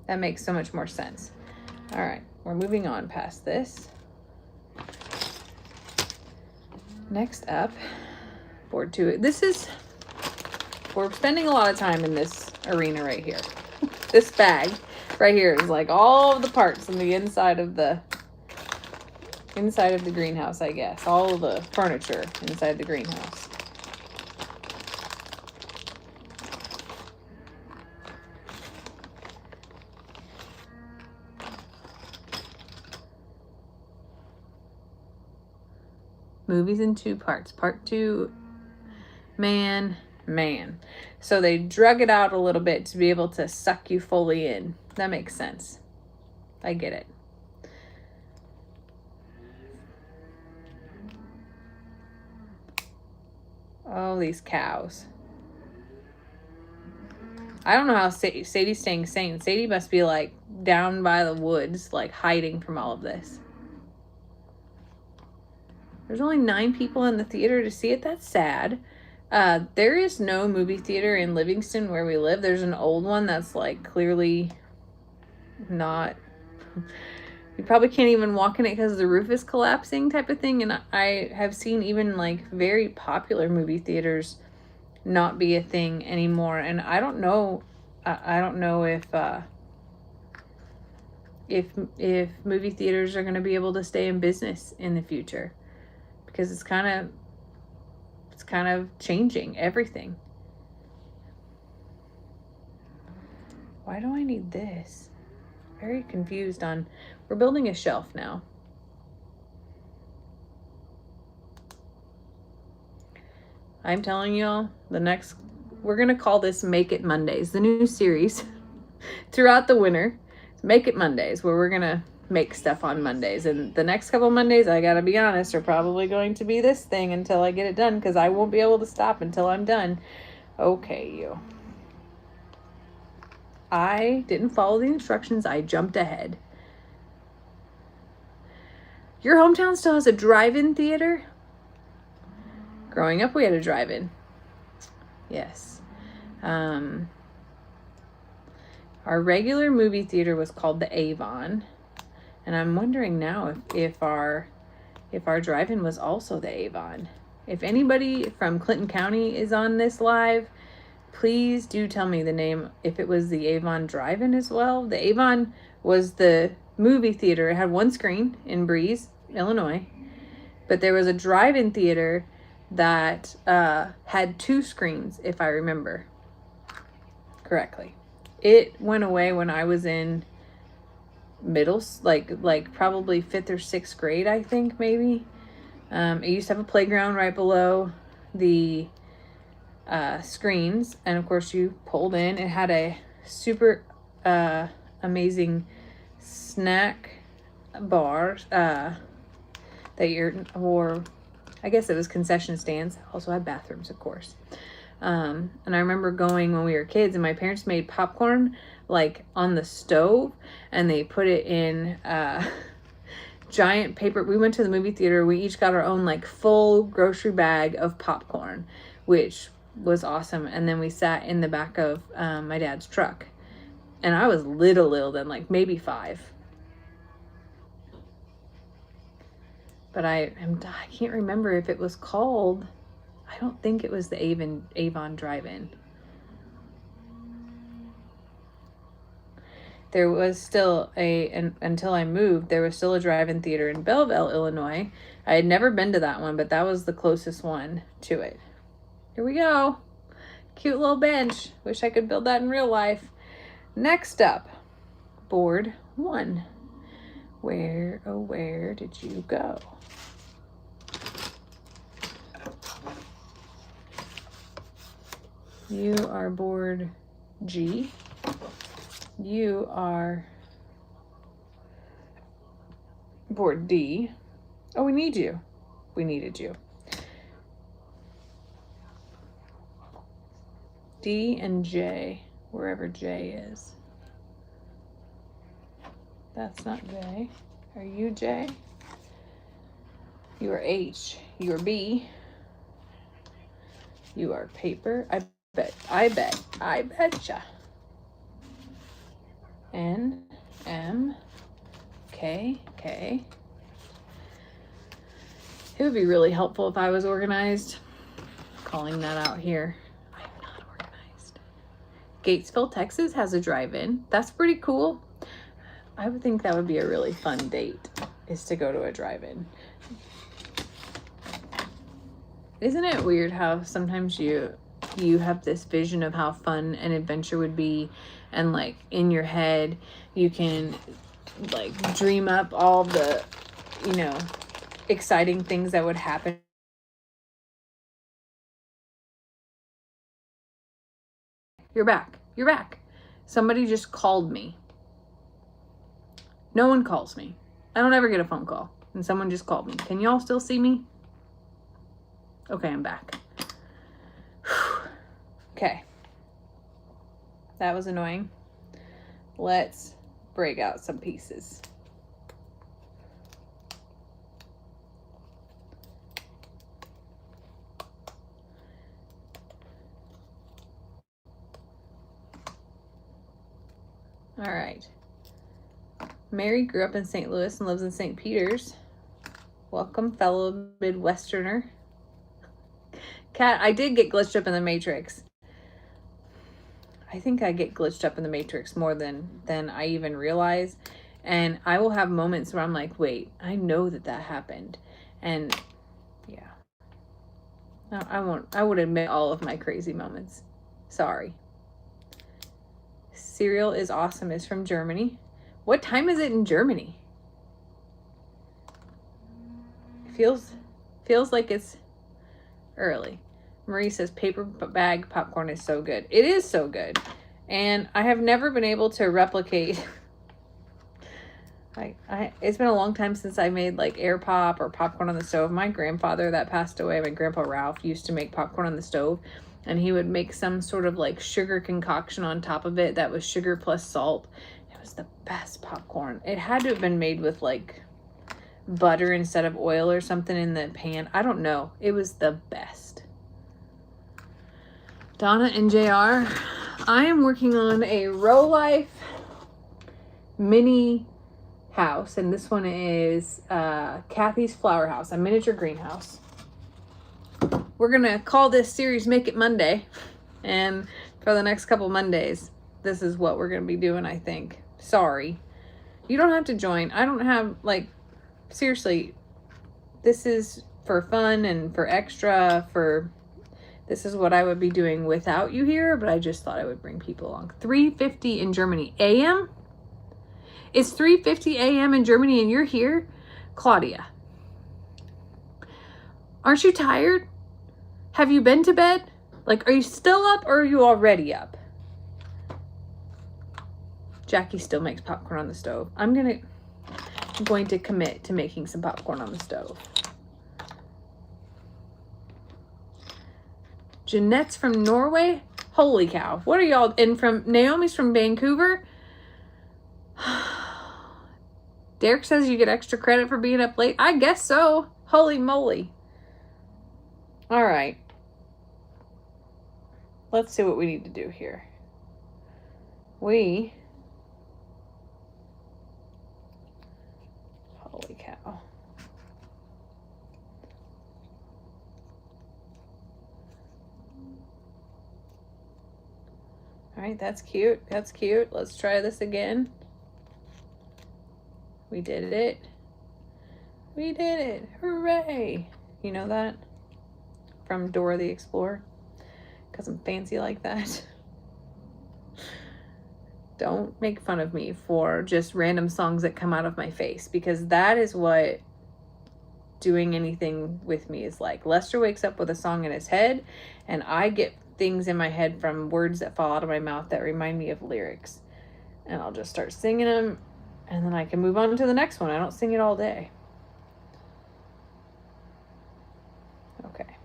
That makes so much more sense. All right, we're moving on past this. Next up, board 2. We're spending a lot of time in this arena right here. This bag right here is like all of the parts on the inside of the greenhouse, I guess. All of the furniture inside the greenhouse. Movies in 2 parts. Part 2, man. So they drug it out a little bit to be able to suck you fully in. That makes sense. I get it. Oh, these cows. I don't know how Sadie's staying sane. Sadie must be like down by the woods, like hiding from all of this. There's only 9 people in the theater to see it. That's sad. There is no movie theater in Livingston where we live. There's an old one that's like clearly not... You probably can't even walk in it because the roof is collapsing type of thing. And I have seen even like very popular movie theaters not be a thing anymore. And I don't know. I don't know if movie theaters are going to be able to stay in business in the future, because it's kind of changing everything. Why do I need this? Very confused on... We're building a shelf now. I'm telling y'all, we're going to call this Make It Mondays, the new series throughout the winter. Make It Mondays, where we're going to make stuff on Mondays. And the next couple Mondays, I got to be honest, are probably going to be this thing until I get it done, because I won't be able to stop until I'm done. Okay, you. I didn't follow the instructions. I jumped ahead. Your hometown still has a drive-in theater? Growing up, we had a drive-in. Yes. Our regular movie theater was called the Avon. And I'm wondering now if our drive-in was also the Avon. If anybody from Clinton County is on this live, please do tell me the name, if it was the Avon Drive-In as well. The Avon was the movie theater. It had one screen in Breeze. Illinois. But there was a drive-in theater that had 2 screens, if I remember correctly. It went away when I was in like probably 5th or 6th grade, I think, maybe. It used to have a playground right below the screens, and of course you pulled in. It had a super amazing snack bar or I guess it was concession stands. Also had bathrooms, of course. And I remember going when we were kids, and my parents made popcorn like on the stove, and they put it in giant paper. We went to the movie theater. We each got our own like full grocery bag of popcorn, which was awesome. And then we sat in the back of my dad's truck, and I was little then, like maybe 5. But I can't remember if it was called. I don't think it was the Avon Drive-In. There was still until I moved, there was still a drive-in theater in Belleville, Illinois. I had never been to that one, but that was the closest one to it. Here we go. Cute little bench. Wish I could build that in real life. Next up, board 1. Where did you go? You are board G. You are board D. Oh, we need you. We needed you. D and J, wherever J is. That's not J. Are you J? You are H. You are B. You are paper. I betcha. N, M, K, K. It would be really helpful if I was organized. Calling that out here. I'm not organized. Gatesville, Texas has a drive-in. That's pretty cool. I would think that would be a really fun date, is to go to a drive-in. Isn't it weird how sometimes you have this vision of how fun an adventure would be, and like in your head you can like dream up all the, exciting things that would happen. You're back. Somebody just called me. No one calls me. I don't ever get a phone call, and someone just called me. Can y'all still see me? Okay, I'm back. Okay. That was annoying. Let's break out some pieces. All right. Mary grew up in St. Louis and lives in St. Peters. Welcome, fellow Midwesterner. Kat, I did get glitched up in the Matrix. I think I get glitched up in the Matrix more than I even realize. And I will have moments where I'm like, wait, I know that happened. And yeah. No, I would admit all of my crazy moments. Sorry. Cereal is awesome. Is from Germany. What time is it in Germany? It feels like it's early. Marie says paper bag popcorn is so good. It is so good. And I have never been able to replicate. It's been a long time since I made like air pop or popcorn on the stove. My grandfather that passed away, my grandpa Ralph, used to make popcorn on the stove, and he would make some sort of like sugar concoction on top of it that was sugar plus salt. It was the best popcorn. It had to have been made with like butter instead of oil or something in the pan. I don't know. It was the best. Donna and JR, I am working on a Row Life mini house, and this one is Kathy's Flower House, a miniature greenhouse. We're gonna call this series Make It Monday, and for the next couple Mondays, this is what we're gonna be doing, I think. Sorry. You don't have to join. I don't have, like, seriously, this is for fun and for extra, this is what I would be doing without you here, but I just thought I would bring people along. 3:50 in Germany a.m. It's 3:50 a.m. in Germany and you're here? Claudia, aren't you tired? Have you been to bed? Like, are you still up or are you already up? Jackie still makes popcorn on the stove. I'm going to commit to making some popcorn on the stove. Jeanette's from Norway? Holy cow. What are y'all? And Naomi's from Vancouver? Derek says you get extra credit for being up late. I guess so. Holy moly. All right. Let's see what we need to do here. Holy cow. All right, that's cute. That's cute. Let's try this again. We did it. We did it. Hooray. You know that? From Dora the Explorer. Because I'm fancy like that. Don't make fun of me for just random songs that come out of my face. Because that is what doing anything with me is like. Lester wakes up with a song in his head. And I get things in my head from words that fall out of my mouth that remind me of lyrics. And I'll just start singing them. And then I can move on to the next one. I don't sing it all day. Okay.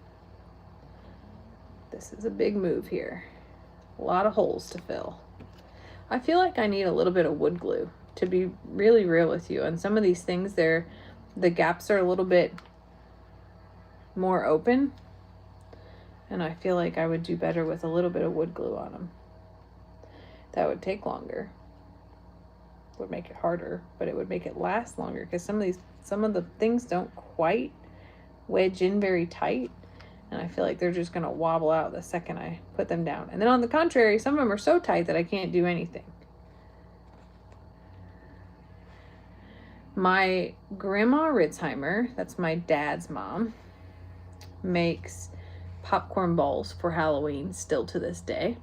This is a big move here. A lot of holes to fill. I feel like I need a little bit of wood glue, to be really real with you. And some of these things, the gaps are a little bit more open. And I feel like I would do better with a little bit of wood glue on them. That would take longer. Would make it harder, but it would make it last longer because some of the things don't quite wedge in very tight, and I feel like they're just gonna wobble out the second I put them down. And then on the contrary, some of them are so tight that I can't do anything. My grandma Ritzheimer, that's my dad's mom, makes popcorn balls for Halloween still to this day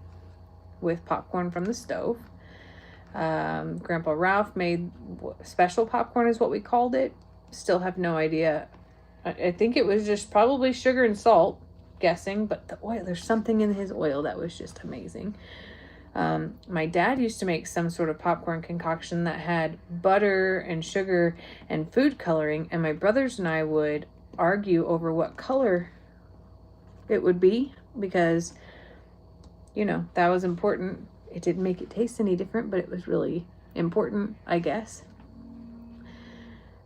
with popcorn from the stove. Grandpa Ralph made special popcorn is what we called it. Still have no idea. I think it was just probably sugar and salt, guessing, but the oil, there's something in his oil that was just amazing. My dad used to make some sort of popcorn concoction that had butter and sugar and food coloring, and my brothers and I would argue over what color it would be because, you know, that was important. It didn't make it taste any different, but it was really important, I guess.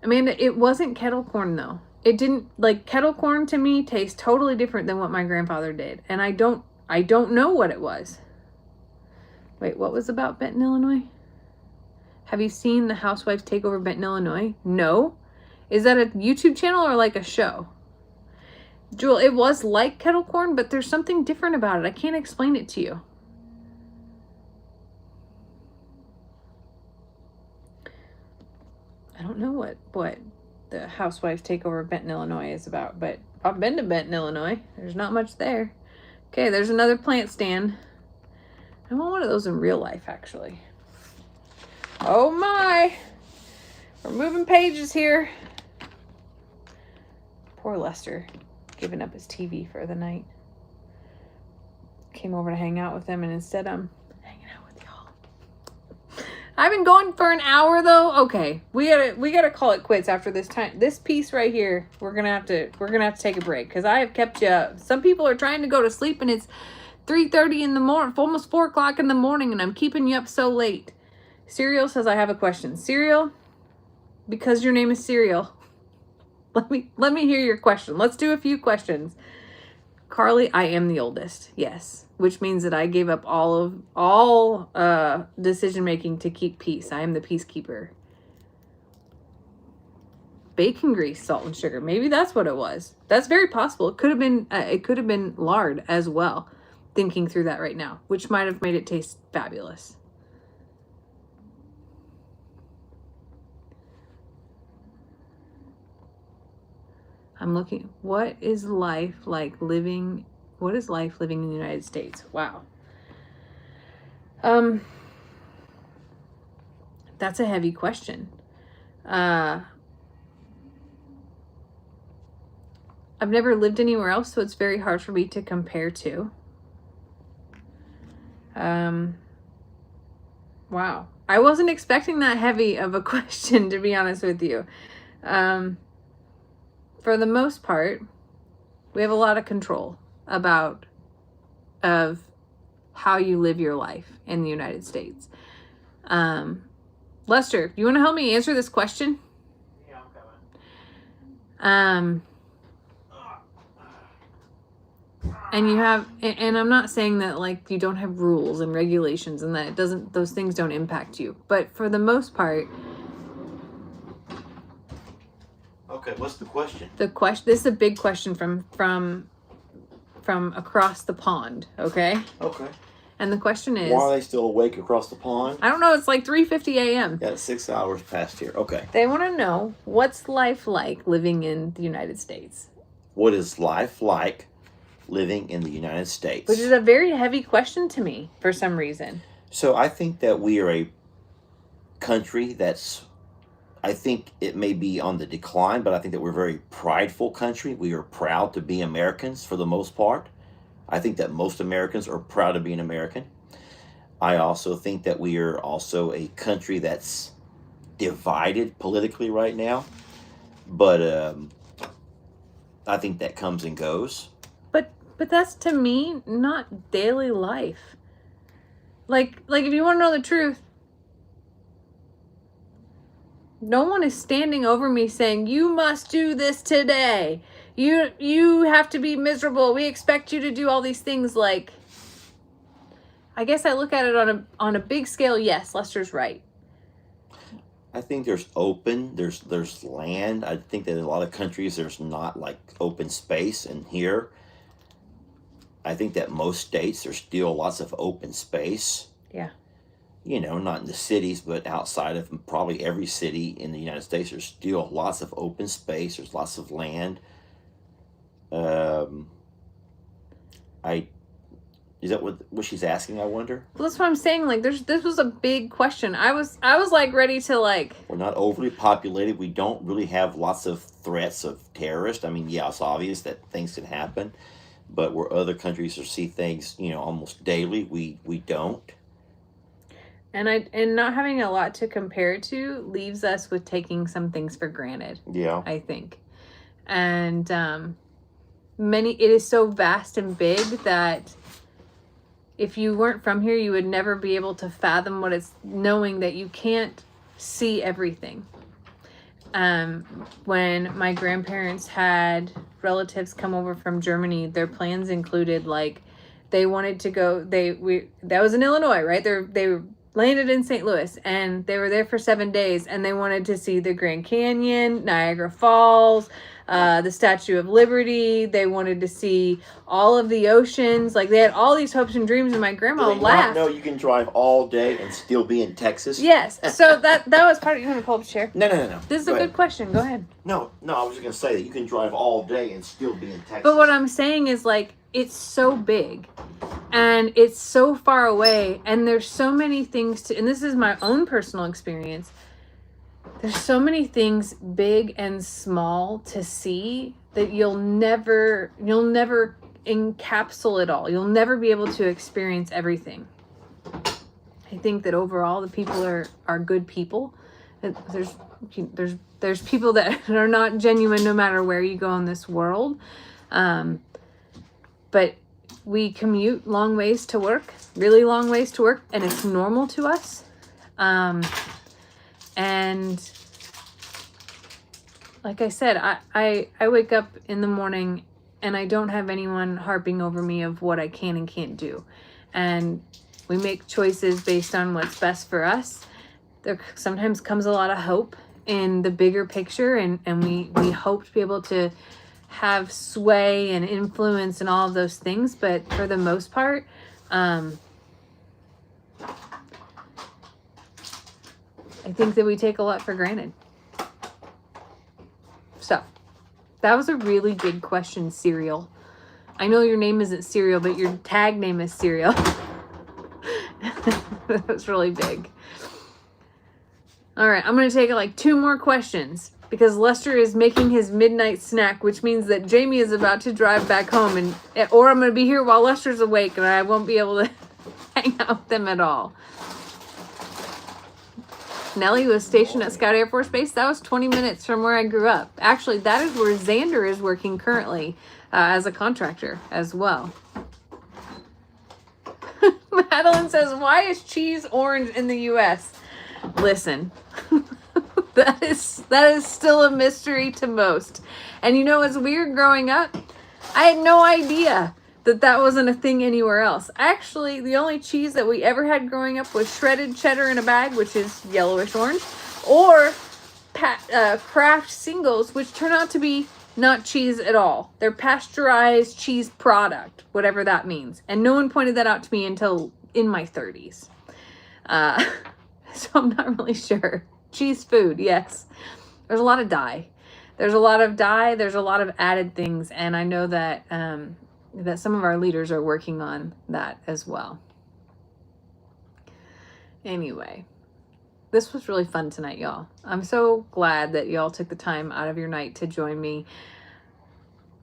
I mean, it wasn't kettle corn though. It didn't, like, kettle corn to me tastes totally different than what my grandfather did. And I don't know what it was. Wait, what was about Benton, Illinois? Have you seen The Housewives Take Over Benton, Illinois? No. Is that a YouTube channel or like a show? Jewel, it was like kettle corn, but there's something different about it. I can't explain it to you. I don't know what the Housewives Take Over Benton, Illinois is about, but I've been to Benton, Illinois. There's not much there. Okay, there's another plant stand. I want one of those in real life, actually. Oh my! We're moving pages here. Poor Lester, giving up his TV for the night. Came over to hang out with them, and instead I'm hanging out with y'all. I've been going for an hour though. Okay, we gotta call it quits after this time. This piece right here, we're gonna have to take a break because I have kept you up. Some people are trying to go to sleep and it's 3:30 in the morning, almost 4 o'clock in the morning, and I'm keeping you up so late. Serial says I have a question. Serial, because your name is Serial, let me hear your question. Let's do a few questions. Carly, I am the oldest. Yes, which means that I gave up all decision making to keep peace. I am the peacekeeper. Bacon grease, salt and sugar. Maybe that's what it was. That's very possible. It could have been lard as well. Thinking through that right now, which might have made it taste fabulous. I'm looking, what is life living in the United States? Wow. That's a heavy question. I've never lived anywhere else, so it's very hard for me to compare to. Wow. I wasn't expecting that heavy of a question, to be honest with you. For the most part, we have a lot of control of how you live your life in the United States. Lester, you want to help me answer this question? Yeah, I'm coming. And you have, and I'm not saying that like you don't have rules and regulations and that those things don't impact you, but for the most part. Okay, what's the question? This is a big question from across the pond, okay? Okay. And the question is, why are they still awake across the pond? I don't know, it's like 3:50 a.m. Yeah, it's 6 hours past here. Okay. They want to know, what's life like living in the United States? What is life like living in the United States? Which is a very heavy question to me for some reason. So I think that we are a country I think it may be on the decline, but I think that we're a very prideful country. We are proud to be Americans for the most part. I think that most Americans are proud of being American. I also think that we are also a country that's divided politically right now. But I think that comes and goes. But that's, to me, not daily life. Like if you want to know the truth, no one is standing over me saying, you must do this today. You have to be miserable. We expect you to do all these things. Like, I guess I look at it on a big scale. Yes, Lester's right. I think there's land. I think that in a lot of countries there's not like open space, and here I think that most states there's still lots of open space. Yeah. You know, not in the cities, but outside of probably every city in the United States, there's still lots of open space. There's lots of land. Is that what she's asking, I wonder? Well, that's what I'm saying. Like, this was a big question. I was like ready to like. We're not overly populated. We don't really have lots of threats of terrorists. I mean, yeah, it's obvious that things can happen, but where other countries see things, you know, almost daily, we don't. And not having a lot to compare to leaves us with taking some things for granted. Yeah. I think. And it is so vast and big that if you weren't from here, you would never be able to fathom what it's knowing that you can't see everything. When my grandparents had relatives come over from Germany, their plans included like they wanted to go. That was in Illinois, right? They landed in St. Louis and they were there for 7 days, and they wanted to see the Grand Canyon, Niagara Falls, the Statue of Liberty. They wanted to see all of the oceans. Like, they had all these hopes and dreams, and my grandma laughed. No, you can drive all day and still be in Texas. Yes. So that was part of. You want to pull up a chair? No. This is a good question. Go ahead. No, I was just going to say that you can drive all day and still be in Texas. But what I'm saying is, like, it's so big and it's so far away, and there's so many things and this is my own personal experience. There's so many things big and small to see that you'll never encapsulate it all. You'll never be able to experience everything. I think that overall the people are good people. There's people that are not genuine no matter where you go in this world. But we commute long ways to work, really long ways to work, and it's normal to us. And like I said, I wake up in the morning and I don't have anyone harping over me of what I can and can't do. And we make choices based on what's best for us. There sometimes comes a lot of hope in the bigger picture, and we hope to be able to have sway and influence and all of those things. But for the most part, I think that we take a lot for granted. So That was a really big question, Cereal. I know your name isn't Cereal, but your tag name is Cereal. That was really big. All right, I'm going to take like 2 more questions because Lester is making his midnight snack, which means that Jamie is about to drive back home, or I'm going to be here while Lester's awake and I won't be able to hang out with them at all. Nellie was stationed at Scott Air Force Base. That was 20 minutes from where I grew up. Actually, that is where Xander is working currently as a contractor as well. Madeline says, why is cheese orange in the U.S.? Listen, that is still a mystery to most. And you know, it's weird growing up. I had no idea that wasn't a thing anywhere else. Actually, the only cheese that we ever had growing up was shredded cheddar in a bag, which is yellowish orange, or Kraft singles, which turn out to be not cheese at all. They're pasteurized cheese product, whatever that means. And no one pointed that out to me until in my 30s. So I'm not really sure. Cheese food, yes. There's a lot of dye. There's a lot of added things, and I know that that some of our leaders are working on that as well. Anyway, this was really fun tonight, y'all. I'm so glad that y'all took the time out of your night to join me.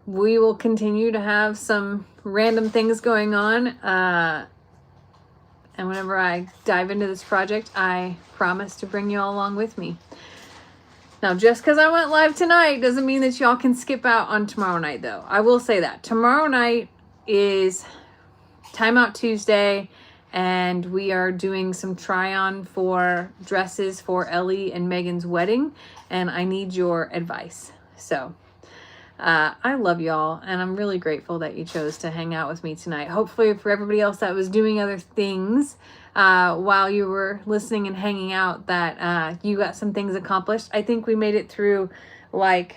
We will continue to have some random things going on. And whenever I dive into this project, I promise to bring you all along with me. Now, just because I went live tonight doesn't mean that y'all can skip out on tomorrow night, though. I will say that. Tomorrow night is Timeout Tuesday, and we are doing some try-on for dresses for Ellie and Megan's wedding, and I need your advice. So, I love y'all, and I'm really grateful that you chose to hang out with me tonight. Hopefully, for everybody else that was doing other things while you were listening and hanging out, that you got some things accomplished. I think we made it through like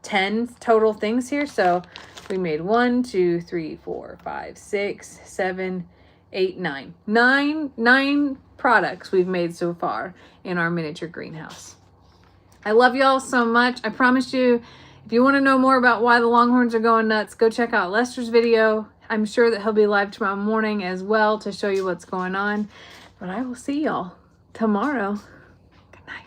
10 total things here. So we made 1, 2, 3, 4, 5, 6, 7, 8, 9. 9 products we've made so far in our miniature greenhouse. I love y'all so much. I promise you, if you want to know more about why the Longhorns are going nuts, go check out Lester's video. I'm sure that he'll be live tomorrow morning as well to show you what's going on. But I will see y'all tomorrow.